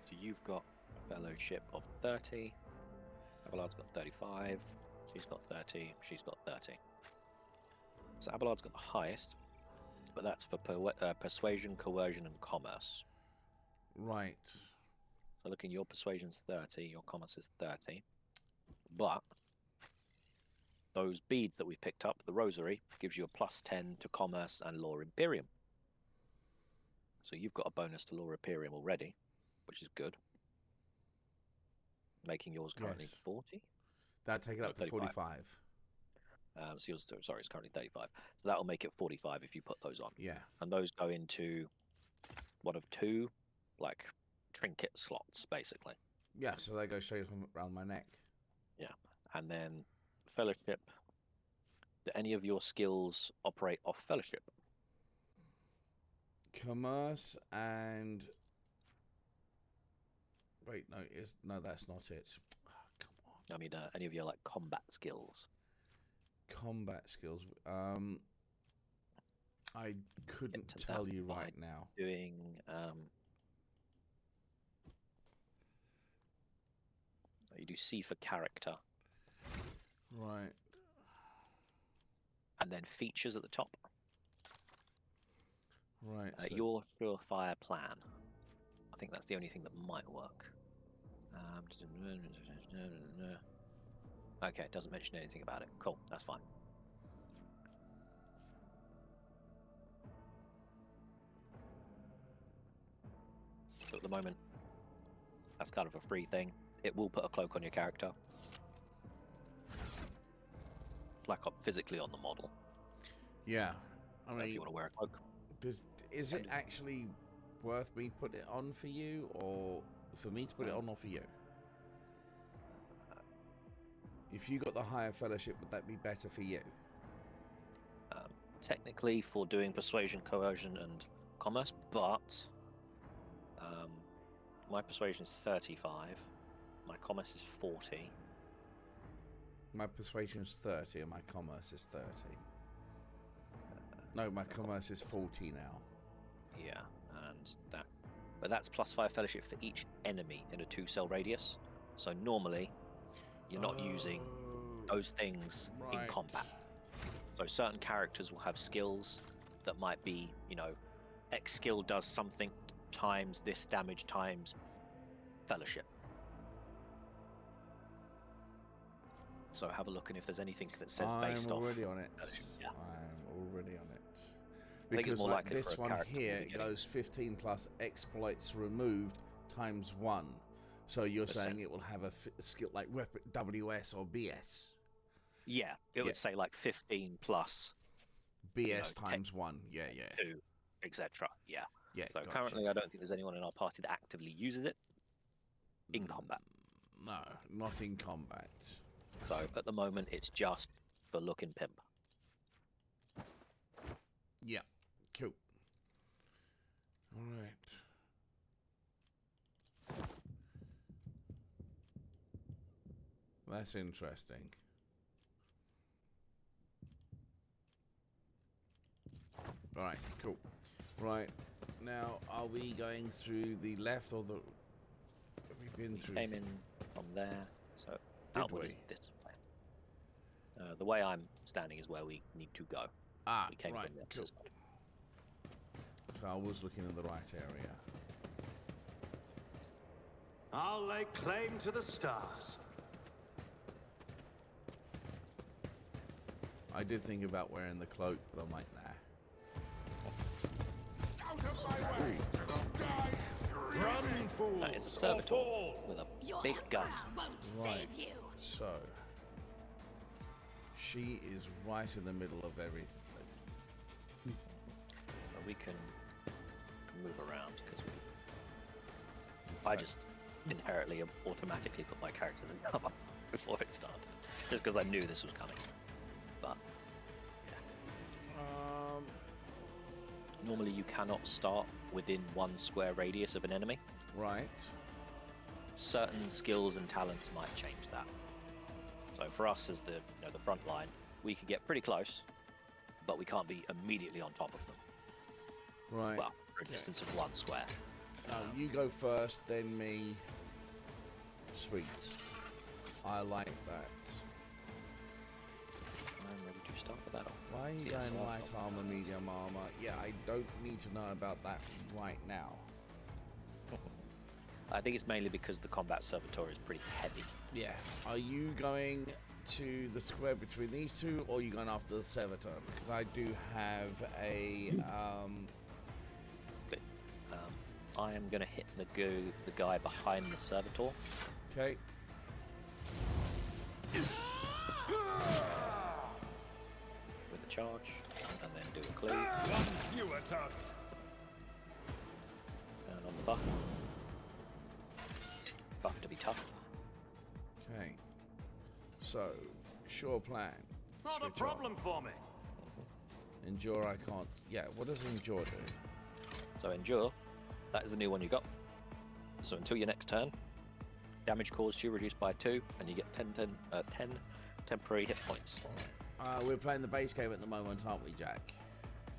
So you've got a Fellowship of 30. Abelard's got 35. She's got 30. She's got 30. So Abelard's got the highest, but that's for persuasion, coercion, and commerce. Right. So looking, your persuasion's 30, your commerce is 30. But those beads that we picked up, the rosary, gives you a +10 to commerce and law imperium. So you've got a bonus to law imperium already, which is good. Making yours currently 40. That take it up to 45. So yours, sorry, it's currently 35. So that'll make it 45 if you put those on. Yeah. And those go into one of two, like, trinket slots, basically. Yeah, so they go straight around my neck. Yeah. And then Fellowship. Do any of your skills operate off Fellowship? Commerce and... Wait, no, that's not it. Oh, come on. I mean, any of your, like, combat skills? Combat skills. I couldn't tell you right now. Doing... You do C for character. Right. And then features at the top. Right. So your surefire plan. I think that's the only thing that might work. Okay, it doesn't mention anything about it. Cool, that's fine. So at the moment, that's kind of a free thing. It will put a cloak on your character. Like up physically on the model. Yeah. I mean, if you want to wear a cloak. Is it actually worth me putting it on for you, or for me to put it on, or for you? If you got the higher Fellowship, would that be better for you? technically for doing persuasion, coercion, and commerce, but my persuasion is 35, my commerce is 40. My persuasion is 30 and my commerce is 30. No, my commerce is 40 now. Yeah, but that's +5 fellowship for each enemy in a 2-cell radius. So normally, you're not using those things in combat. So certain characters will have skills that might be, X skill does something times this damage times fellowship. So have a look, and if there's anything that says based off. I'm already on it. Yeah. I'm already on it. I think it's more likely this for a one here getting... goes 15 plus exploits removed times 1. So you're saying it will have a skill like weapon WS or BS? Yeah, it would say like 15 plus BS times 1. Yeah. 2, etc. Yeah. So gotcha. currently, I don't think there's anyone in our party that actively uses it in combat. No, not in combat. So at the moment, it's just for looking pimp. Yeah, cool. All right. That's interesting. All right, cool. Right, now are we going through the left or the... Have we been through? Came in from there, so outward is this way. The way I'm standing is where we need to go. We came right, from the cool. opposite side. So I was looking in the right area. I'll lay claim to the stars. I did think about wearing the cloak, but I'm like, nah. Run, fool! That is a servitor with a big gun. Right, so she is right in the middle of everything. But we can move around because I just inherently automatically put my characters in cover before it started, just because I knew this was coming. But normally you cannot start within 1 square radius of an enemy. Right. Certain skills and talents might change that. So for us as the the front line, we could get pretty close, but we can't be immediately on top of them. Right. Well, for a distance of 1 square. You go first, then me. Sweet. I like that. I'm ready to start the battle. Why are you going light armor, medium armor? Yeah, I don't need to know about that right now. I think it's mainly because the combat servitor is pretty heavy. Yeah. Are you going to the square between these two, or are you going after the servitor? Because I do have a... I am going to hit the guy behind the servitor. Okay. With a charge, and then do a cleave. One fewer target. And on the buff. Buff to be tough. Okay. So, sure plan. Not a problem for me. Endure, I can't... Yeah, what does endure do? So endure, that is the new one you got. So until your next turn, damage caused to you reduced by 2, and you get 10 temporary hit points. We're playing the base game at the moment, aren't we, Jack?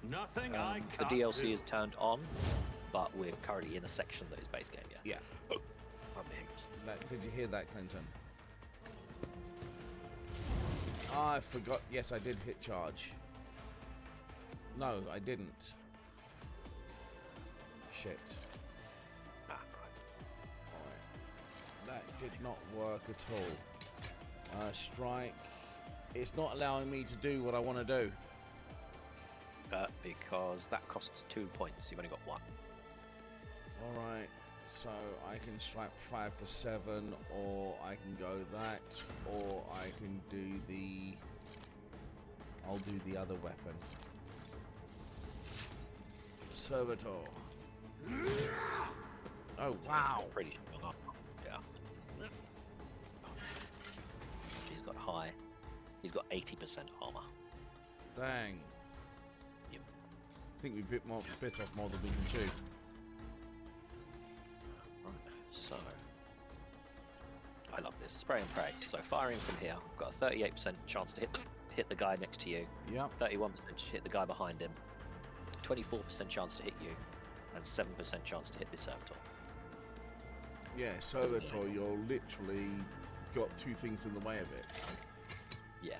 Nothing I The can't DLC do. is turned on, but we're currently in a section that is base game, yeah. Yeah. Pardon me. Did you hear that, Clinton? I forgot. Yes, I did hit charge. No, I didn't. Shit. Right. That did not work at all. Strike. It's not allowing me to do what I want to do. Because that costs 2 points. You've only got 1. Alright. So I can strike 5 to 7, or I can go that, or I can do the... I'll do the other weapon. Servitor. Oh, wow. Pretty strong. Yeah. He's got high. He's got 80% armor. Dang. I think we bit off more than we can chew. Right, so I love this. Spray and pray. So firing from here, I've got a 38% chance to hit the guy next to you. Yep. 31% to hit the guy behind him. 24% chance to hit you, and 7% chance to hit the servitor. Yeah, Servitor, you're literally got two things in the way of it. Yeah.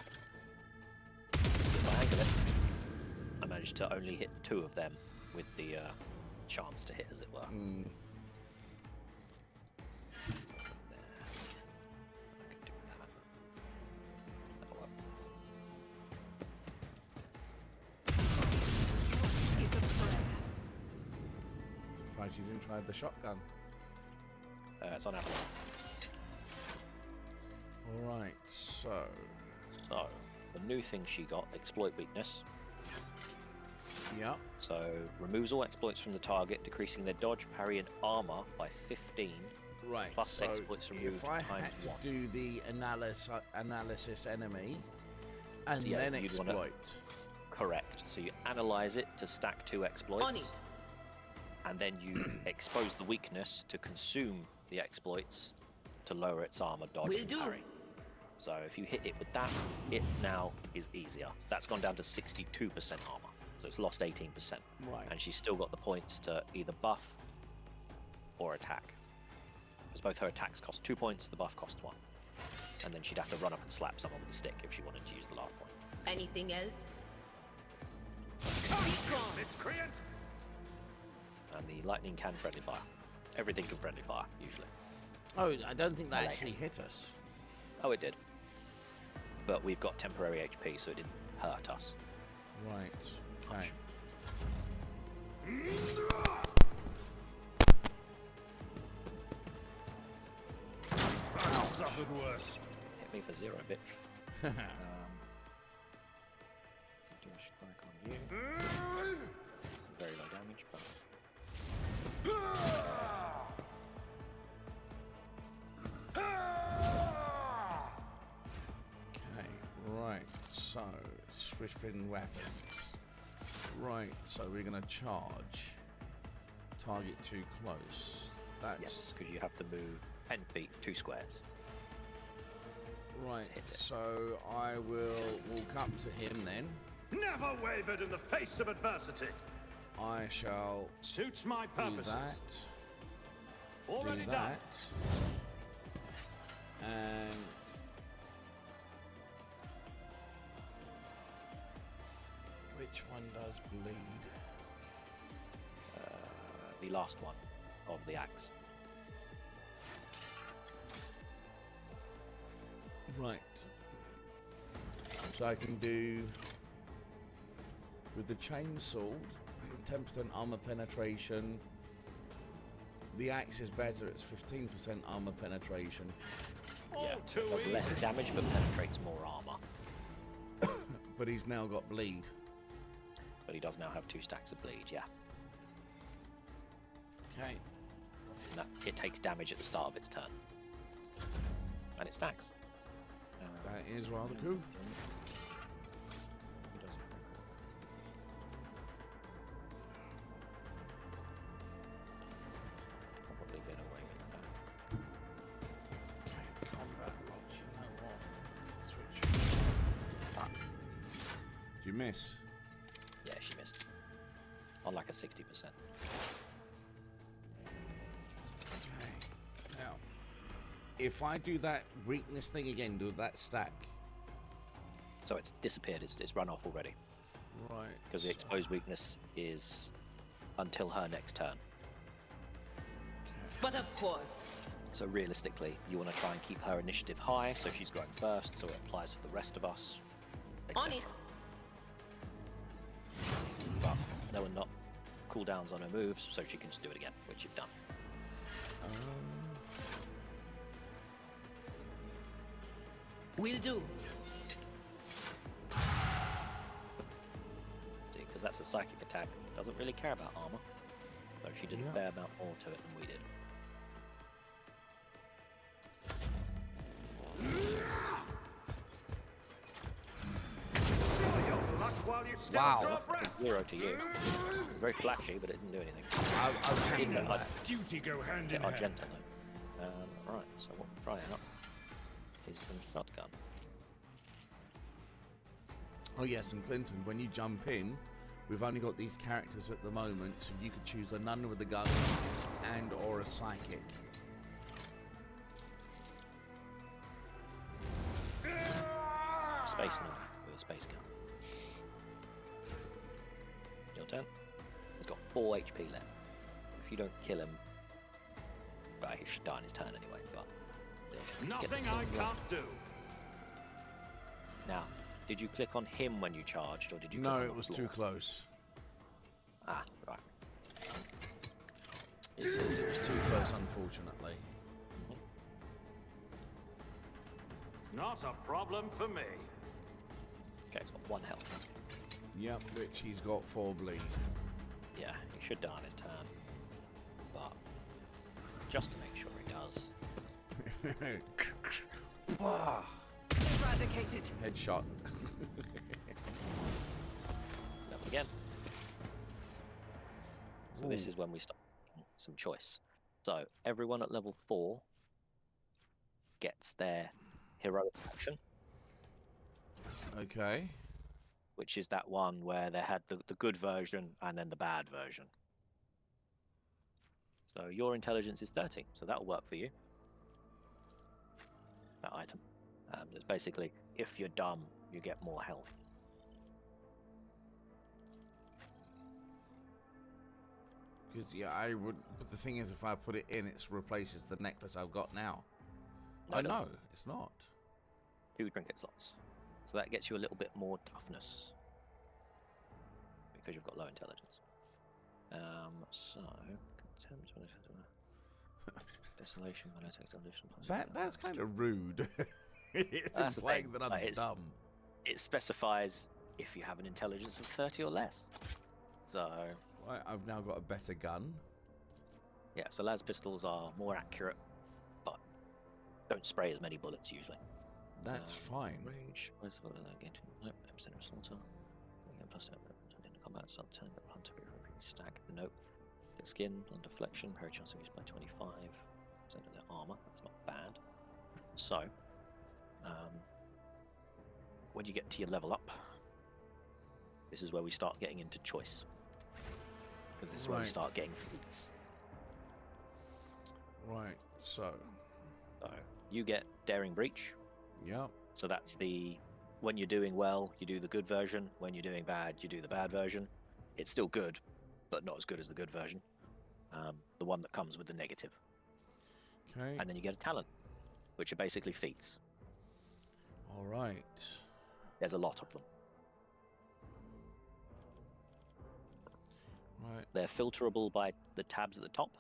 If I angle it, I managed to only hit 2 of them with the chance to hit, as it were. Mm. Surprised you didn't try the shotgun. It's on Avalon. Alright, so the new thing she got, exploit weakness. Yep. So removes all exploits from the target, decreasing their dodge, parry, and armor by 15. Right. Plus so exploits removed if I times had to 1. do the analysis enemy and So yeah, then you'd wanna- exploit. Correct. So you analyze it to stack 2 exploits. On it. And then you expose the weakness to consume the exploits to lower its armor, dodge, Will and do. parry. So if you hit it with that, it now is easier. That's gone down to 62% armor. So it's lost 18%. Right. And she's still got the points to either buff or attack. Because both her attacks cost 2 points, the buff costs 1. And then she'd have to run up and slap someone with a stick if she wanted to use the last point. Anything else? Miscreant! And the lightning can friendly fire. Everything can friendly fire, usually. Oh, I don't think that I like actually hit us. Oh, it did. But we've got temporary HP, so it didn't hurt us. Right. Okay. I've suffered worse. Hit me for 0, bitch. Do a strike on you. Very low damage, but... Okay, right, so switching weapons. Right, so we're gonna charge. Target too close. That's Yes, because you have to move 10 feet, 2 squares. right. hit it. So I will walk up to him then. Never wavered in the face of adversity. I shall Suits my do purposes. that. Already do done. that. And which one does bleed? The last one of the axe. Right. So I can do with the chainsaw 10% armor penetration. The axe is better, it's 15% armor penetration. Yeah, too does easy. less damage but penetrates more armor. But he's now got bleed. But he does now have 2 stacks of bleed, yeah. Okay. And that, it takes damage at the start of its turn. And it stacks. That is rather cool. He does. Probably get away with that. Okay, combat rocks, you know what? Switch. Ah. Did you miss? Yeah, she missed. On like a 60%. Okay. Now, if I do that weakness thing again, do that stack. So it's disappeared, it's run off already. Right. Because the exposed weakness is until her next turn. But of course. So realistically, you want to try and keep her initiative high, so she's going first, so it applies for the rest of us, On etc. it. But there were not cooldowns on her moves, so she can just do it again, which you've done. Will do. See, because that's a psychic attack. Doesn't really care about armor. So she did a fair amount more to it than we did. Enjoy your luck while you still Wow. draw breath. 0 to you. Very flashy, but it didn't do anything. I'll Did handle let that. Duty go hand get in hand. Argenta though. Right, so what we'll try out is the shotgun. Oh yes, and Clinton, when you jump in, we've only got these characters at the moment, so you could choose a nun with a gun and or a psychic. Space nun with a space gun. Your turn. He's got 4 HP left. If you don't kill him, well, he should die on his turn anyway, but... Nothing I can't do. Now, did you click on him when you charged, or did you click No, on it the was floor? too close. Ah, right. It says it was too close, unfortunately. Not a problem for me. Okay, he's got 1 health. Yep, which he's got 4 bleed. Yeah, he should die on his turn. But, just to make sure he does. Eradicated. Headshot. Level again. So this Ooh. is when we start making some choice. So everyone at level 4 gets their heroic action, Okay. which is that one where they had the good version and then the bad version. So your intelligence is 30, so that'll work for you. That item. It's basically, if you're dumb, you get more health. Because, yeah, I would... But the thing is, if I put it in, it replaces the necklace I've got now. No, No, it's not. 2 trinket slots. So that gets you a little bit more toughness. Because you've got low intelligence. So... Contempt... Desolation, melee text, additional... That's kind of rude. It's That's the implying thing, that I'm like, dumb. It specifies if you have an intelligence of 30 or less. So... Right, I've now got a better gun. Yeah, so las pistols are more accurate, but don't spray as many bullets usually. That's fine. Rage, where's the again? Nope, percent of slaughter. Again, plus in combat, sub 10, but hunter stack. Nope. Thick skin, on deflection, parry chance of use by 25. Percent of their armor. That's not bad. So, when you get to your level up, this is where we start getting into choice. Because this is where we Right. start getting fleets. Right, so... So, you get Daring Breach. Yep. So that's the... When you're doing well, you do the good version. When you're doing bad, you do the bad version. It's still good, but not as good as the good version. The one that comes with the negative. Okay. And then you get a talent, which are basically feats. All right. There's a lot of them. Right. They're filterable by the tabs at the top.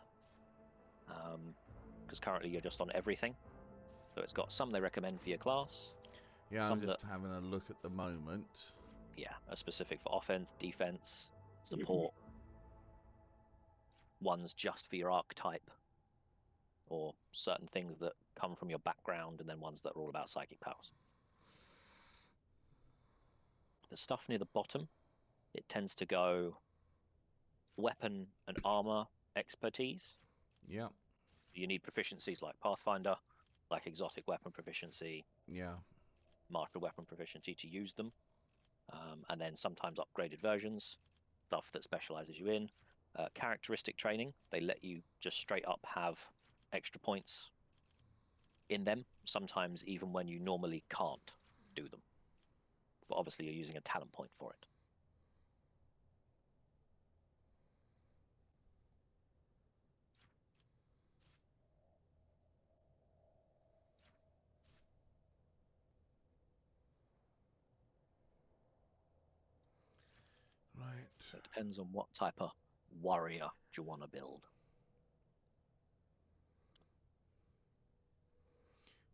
Because currently you're just on everything. So it's got some they recommend for your class. Yeah, some I'm just having a look at the moment. Yeah, are specific for offense, defense, support. One's just for your archetype. Or certain things that come from your background, and then ones that are all about psychic powers. The stuff near the bottom, it tends to go weapon and armor expertise. Yep. You need proficiencies like Pathfinder, like exotic weapon proficiency, Yeah. martial weapon proficiency to use them. And then sometimes upgraded versions, stuff that specializes you in. Characteristic training, they let you just straight up have extra points in them, sometimes even when you normally can't do them. But obviously you're using a talent point for it. Right. So it depends on what type of warrior you want to build.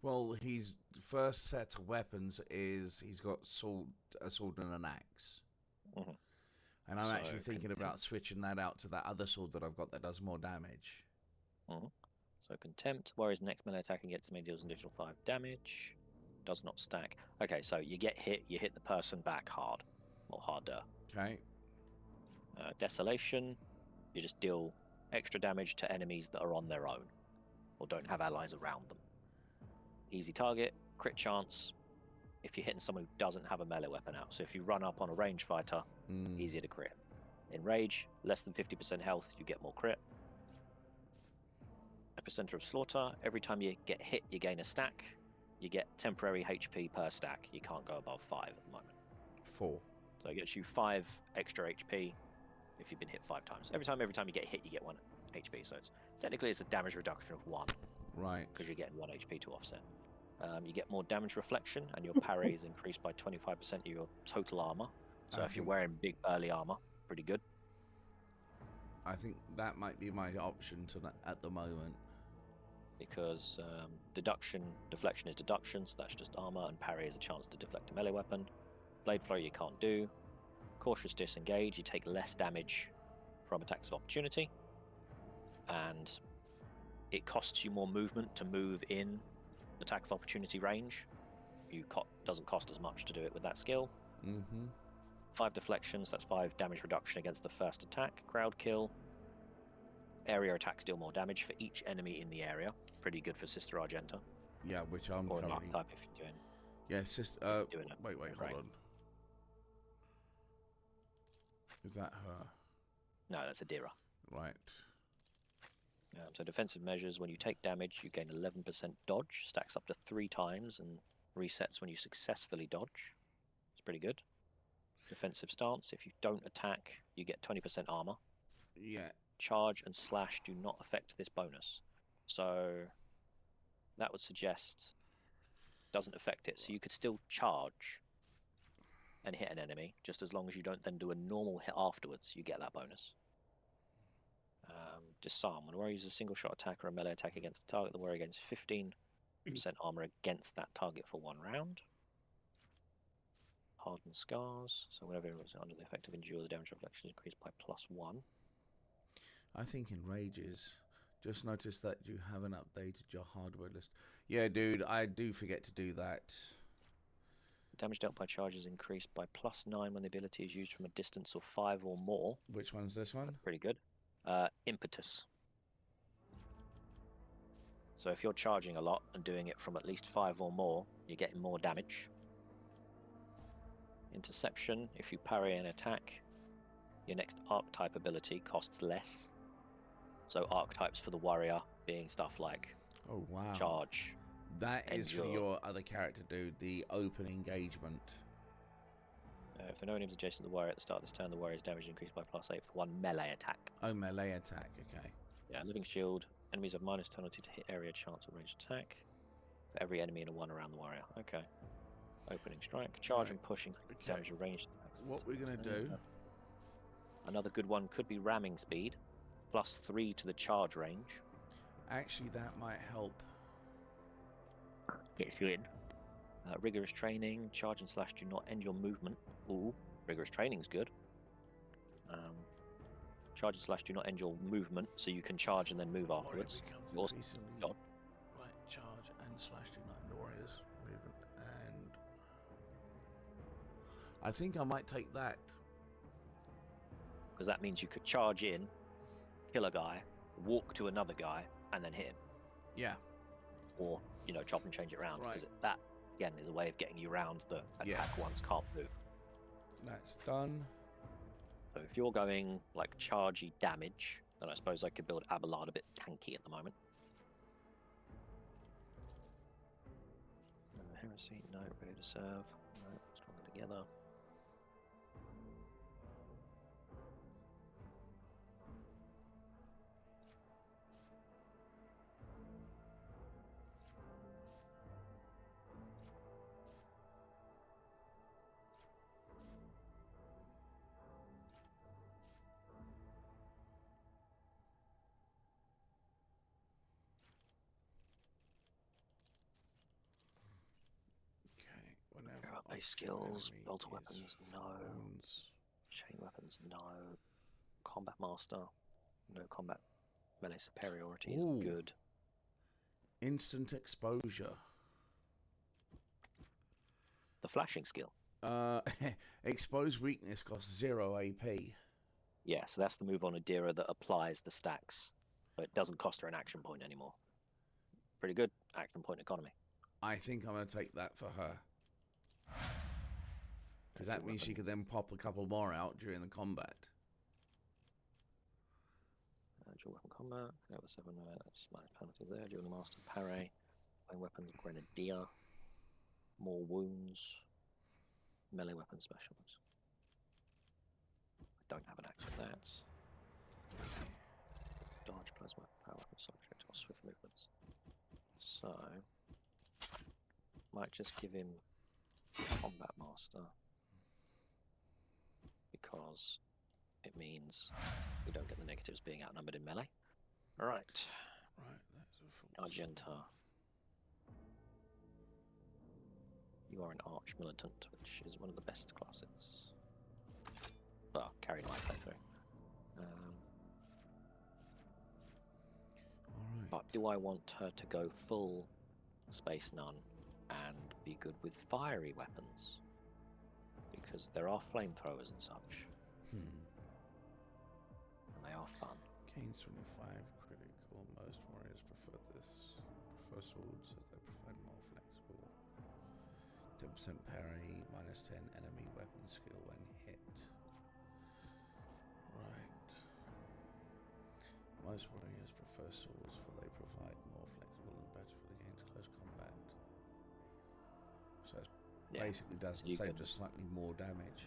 Well, his first set of weapons is he's got a sword and an axe. Mm-hmm. And I'm So actually thinking about switching that out to that other sword that I've got that does more damage. Mm-hmm. So contempt, warrior's next melee attack against me deals an additional 5 damage. Does not stack. Okay, so you get hit, you hit the person back hard. Or harder. Okay. Desolation, you just deal extra damage to enemies that are on their own or don't have allies around them. Easy target, crit chance if you're hitting someone who doesn't have a melee weapon out. So if you run up on a range fighter, easier to crit. In rage, less than 50% health, you get more crit. Epicenter of Slaughter, every time you get hit, you gain a stack. You get temporary HP per stack. You can't go above 5 at the moment. 4. So it gets you 5 extra HP if you've been hit 5 times. Every time you get hit, you get 1 HP. So technically it's a damage reduction of 1. Right. Because you're getting 1 HP to offset. You get more damage reflection, and your parry is increased by 25% of your total armor. So if you're wearing big burly armor, pretty good. I think that might be my option at the moment. Because deflection is deduction, so that's just armor, and parry is a chance to deflect a melee weapon. Blade flow you can't do. Cautious disengage, you take less damage from attacks of opportunity, and it costs you more movement to move in attack of opportunity range. Doesn't cost as much to do it with that skill. 5 deflections, that's 5 damage reduction against the first attack. Crowd kill. Area attacks deal more damage for each enemy in the area. Pretty good for Sister Argenta. Yeah, which I'm or currently... an archetype if you're doing. Yeah, Sister... wait, hold on. Is that her? No, that's Adira. Right. So defensive measures, when you take damage, you gain 11% dodge, stacks up to 3 times, and resets when you successfully dodge. It's pretty good. Defensive stance, if you don't attack, you get 20% armor. Yeah. Charge and slash do not affect this bonus. So that would suggest doesn't affect it. So you could still charge and hit an enemy, just as long as you don't then do a normal hit afterwards, you get that bonus. Disarm. When a warrior uses a single shot attack or a melee attack against a target, the warrior gains 15% armor against that target for 1 round. Hardened scars. So whenever it was under the effect of endure, the damage reflection is increased by +1. I think in Rages, just noticed that you haven't updated your hardware list. Yeah, dude, I do forget to do that. Damage dealt by charge is increased by +9 when the ability is used from a distance of 5 or more. Which one's this one? That's pretty good. Impetus. So if you're charging a lot and doing it from at least 5 or more, you're getting more damage. Interception. If you parry an attack, your next archetype ability costs less. So archetypes for the warrior being stuff like charge. That is for your other character, dude. The open engagement. If there are no enemies adjacent to the warrior at the start of this turn, the warrior's damage is increased by +8 for 1 melee attack. Oh, melee attack, okay. Yeah, living shield. Enemies have -10 to hit area, chance or ranged attack. For every enemy in a 1 around the warrior. Okay. Opening strike. Charge and pushing damage and ranged attacks. What we're going to do... Another good one could be ramming speed. +3 to the charge range. Actually, that might help. Gets you in. Rigorous training. Charge and slash do not end your movement. Ooh, rigorous training's good. Charge and slash do not end your movement, so you can charge and then move afterwards. Also, right, charge and slash do not end the warrior's movement. And I think I might take that. Because that means you could charge in, kill a guy, walk to another guy, and then hit him. Yeah. Or, chop and change it around. Right. Because that, again, is a way of getting you around the attack ones can't move. That's done. So if you're going, like, chargey damage, then I suppose I could build Abelard a bit tanky at the moment. Heresy, no. Ready to serve, no. Stronger together. Base skills, bolter weapons, no. Chain weapons, no. Combat master, no combat melee superiority is good. Instant exposure. The flashing skill. Exposed weakness costs 0 AP. Yeah, so that's the move on Adira that applies the stacks, but it doesn't cost her an action point anymore. Pretty good action point economy. I think I'm going to take that for her. Because that means she could then pop a couple more out during the combat. Dual weapon combat, over 7, that's minus penalties there. Dual master parry, flame weapons, grenadier, more wounds, melee weapon specials. I don't have an action for that. Dodge, plasma, power weapon, subject, or swift movements. So, might just give him combat master because it means we don't get the negatives being outnumbered in melee. Alright. Right, that's a full Argenta. You are an arch militant, which is one of the best classes. Well, carry life playthrough. Alright. But do I want her to go full Space Nun and be good with fiery weapons? Because there are flamethrowers and such. And they are fun. Gains 25 critical. Most warriors prefer this. Prefer swords as they provide more flexible. 10% parry, minus 10 enemy weapon skill when hit. Right. Most warriors prefer swords for they provide more flexible and better for the game's close combat. So it basically does the same, just slightly more damage.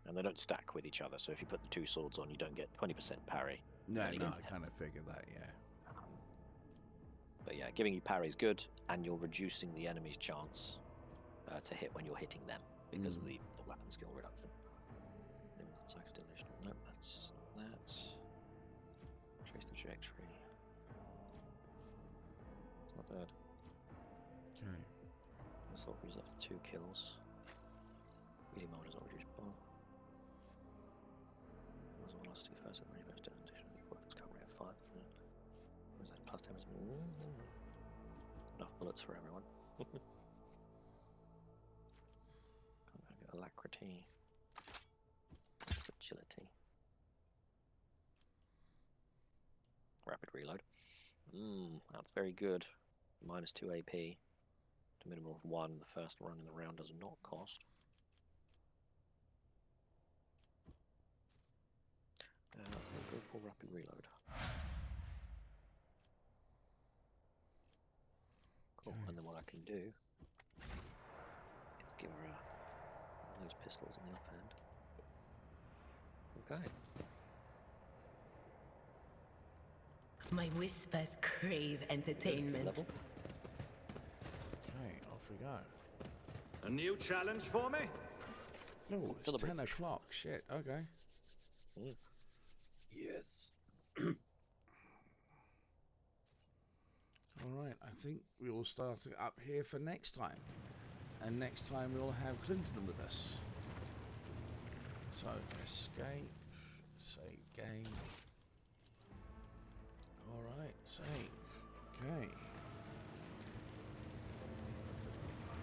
And they don't stack with each other, so if you put the two swords on, you don't get 20% parry. No, I kind of figured that, yeah. But yeah, giving you parry is good, and you're reducing the enemy's chance to hit when you're hitting them because of the weapon skill reduction. Nope, that's that. Trace the trajectory. It's not bad. Okay. Assault reduces up to 2 kills. Medium armor does not reduce bar. Velocity first and reverse additional weapons cover at 5. Was that plus 10? Enough bullets for everyone. Alacrity. Agility. Rapid reload. That's very good. Minus 2 AP. To minimum of 1. The first run in the round does not cost. We'll go for rapid reload. Cool. And then what I can do is give her those pistols in the offhand. Okay. My whispers crave entertainment. Okay, off we go. A new challenge for me? No, it's 10 o'clock. Shit, okay. Yes. Alright, I think we will start it up here for next time. And next time we'll have Clinton with us. So, escape, save game. Alright, save. Okay.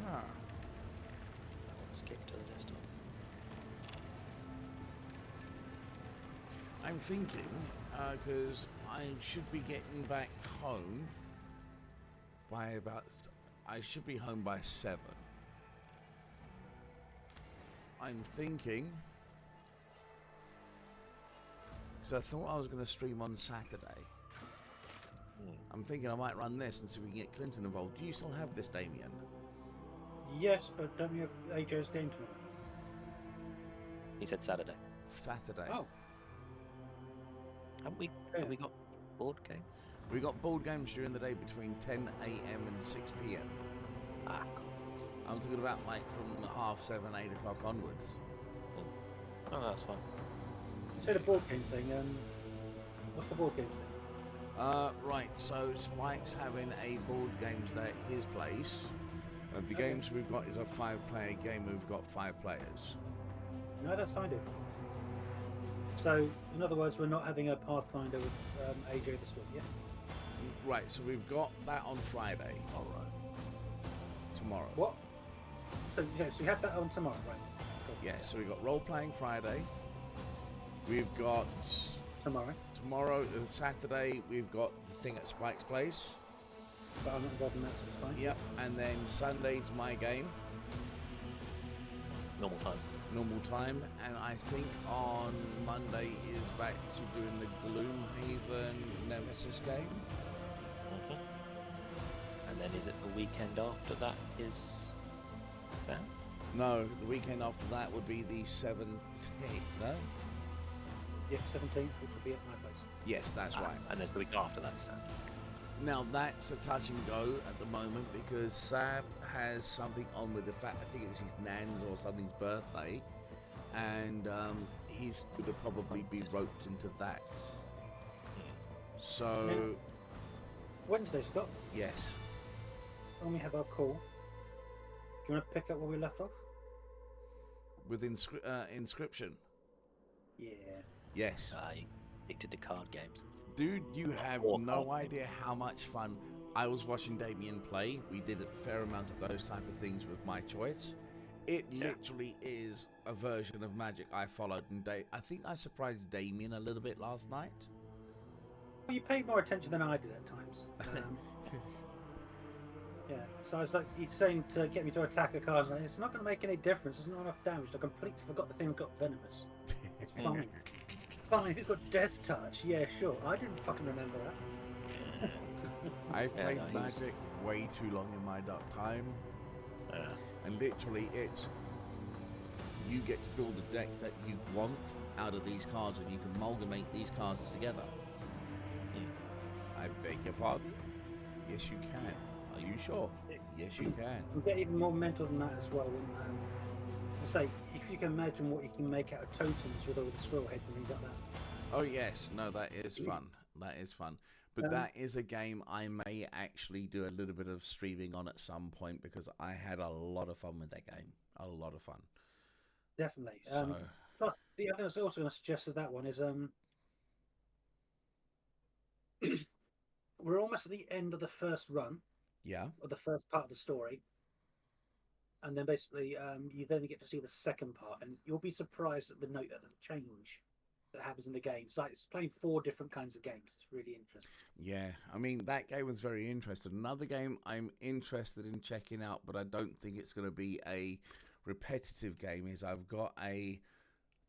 Huh. Skip to the desktop. I'm thinking, because I should be getting back home by about... I should be home by 7. I'm thinking... because I thought I was going to stream on Saturday. I'm thinking I might run this and see if we can get Clinton involved. Do you still have this, Damien? Yes, but don't you have AJ's game tomorrow? He said Saturday. Saturday. Oh. Have we got board game? We got board games during the day between 10 a.m. and 6 p.m. Ah, cool. I'm talking about like from 7:30, 8 o'clock onwards. Oh, that's fine. You said a board game thing, what's the board game thing? Right, so Spike's having a board games day at his place. The games we've got is a 5-player game. We've got 5 players. No, that's fine, dude. So, in other words, we're not having a Pathfinder with AJ this week, yeah? Right, so we've got that on Friday. All right. Tomorrow. What? So we have that on tomorrow, right? Cool. Yeah, so we've got role-playing Friday. We've got... Tomorrow, Saturday, we've got the thing at Spike's Place. But I'm not involved in that, so it's fine. Yep, and then Sunday's my game. Normal time. And I think on Monday is back to doing the Gloomhaven Nemesis game. And then is it the weekend after that is that? No, the weekend after that would be the 17th, no? Yeah, 17th, which will be at my place. Yes, that's right. And there's the week after that, so. Now that's a touch and go at the moment because Sab has something on with the fact, I think it's his nan's or something's birthday, and he's going to probably be roped into that. So... Now, Wednesday, Scott? Yes. When we have our call, do you want to pick up where we left off? With Inscription? Yeah. Yes. Addicted to card games. Dude, you have no idea how much fun. I was watching Damien play. We did a fair amount of those type of things with my choice. It literally is a version of Magic I followed. And I think I surprised Damien a little bit last night. Well, you paid more attention than I did at times. Yeah, so I was like, he's saying to get me to attack a card. Like, it's not going to make any difference. There's not enough damage. I completely forgot the thing got venomous. It's fine. Fine, if it's got Death Touch, yeah, sure. I didn't fucking remember that. I've played Magic way too long in my time. And literally, it's... You get to build a deck that you want out of these cards, and you can amalgamate these cards together. I beg your pardon? Yes, you can. Are you sure? Yes, you can. You get even more mental than that as well. When, to say, if you can imagine what you can make out of totems with all the squirrel heads and things like that. Oh yes, no, that is fun. That is fun. But that is a game I may actually do a little bit of streaming on at some point because I had a lot of fun with that game. A lot of fun. Definitely. So... Plus, the other thing I was also going to suggest with that one is we're almost at the end of the first run. Yeah. Or the first part of the story. And then basically you then get to see the second part, and you'll be surprised at the change that happens in the game. It's like it's playing 4 different kinds of games. It's really interesting. Yeah, I mean, that game was very interesting. Another game I'm interested in checking out, but I don't think it's going to be a repetitive game, is I've got I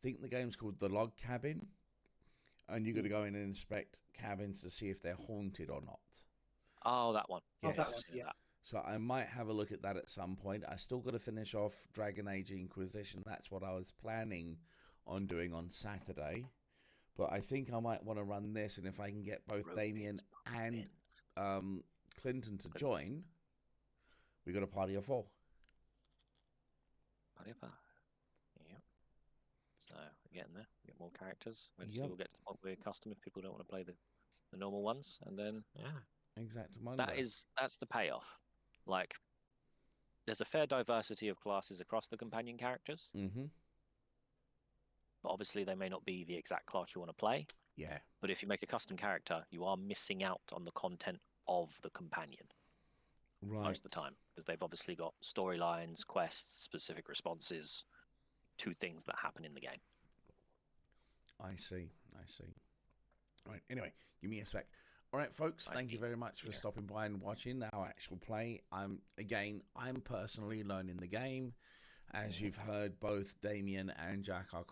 think the game's called The Log Cabin, and you've got to go in and inspect cabins to see if they're haunted or not. Oh, that one. Yes. Oh, that one, yeah. So I might have a look at that at some point. I still got to finish off Dragon Age Inquisition. That's what I was planning on doing on Saturday. But I think I might want to run this, and if I can get both Damien and Clinton to join, we got a party of 4. Party of 5. Yep. So we're getting there. We get more characters. Eventually we'll get to the point where custom if people don't want to play the normal ones, and then exactly. That's the payoff. Like, there's a fair diversity of classes across the companion characters. Mm-hmm. But obviously they may not be the exact class you want to play. Yeah. But if you make a custom character, you are missing out on the content of the companion. Right. Most of the time. Because they've obviously got storylines, quests, specific responses to things that happen in the game. I see. Right, anyway, give me a sec. All right, folks, thank you very much for stopping by and watching our actual play. I'm personally learning the game. As you've heard, both Damien and Jack are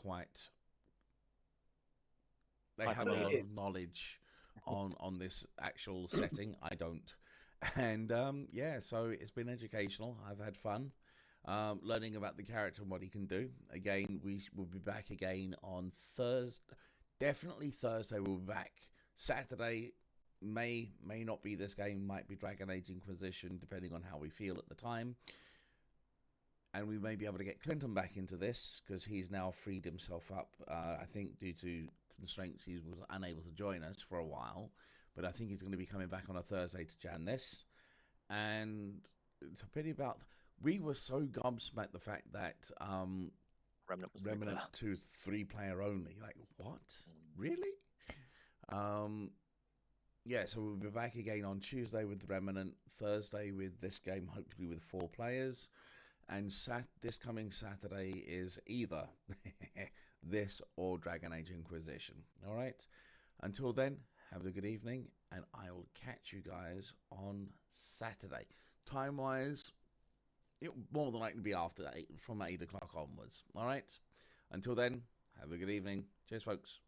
they have a lot of knowledge on this actual setting. I don't. And so it's been educational. I've had fun learning about the character and what he can do. Again, we will be back again on Thursday. Definitely Thursday we'll be back. Saturday may not be this game, might be Dragon Age Inquisition, depending on how we feel at the time. And we may be able to get Clinton back into this, because he's now freed himself up. I think due to constraints, he was unable to join us for a while. But I think he's going to be coming back on a Thursday to jam this. And it's a pity about... We were so gobsmacked the fact that Remnant 2 is 3-player only. Like, what? Really? So we'll be back again on Tuesday with Remnant, Thursday with this game, hopefully with 4 players. And this coming Saturday is either this or Dragon Age Inquisition. All right. Until then, have a good evening, and I will catch you guys on Saturday. Time-wise, it will more than likely be after 8, from 8 o'clock onwards. All right. Until then, have a good evening. Cheers, folks.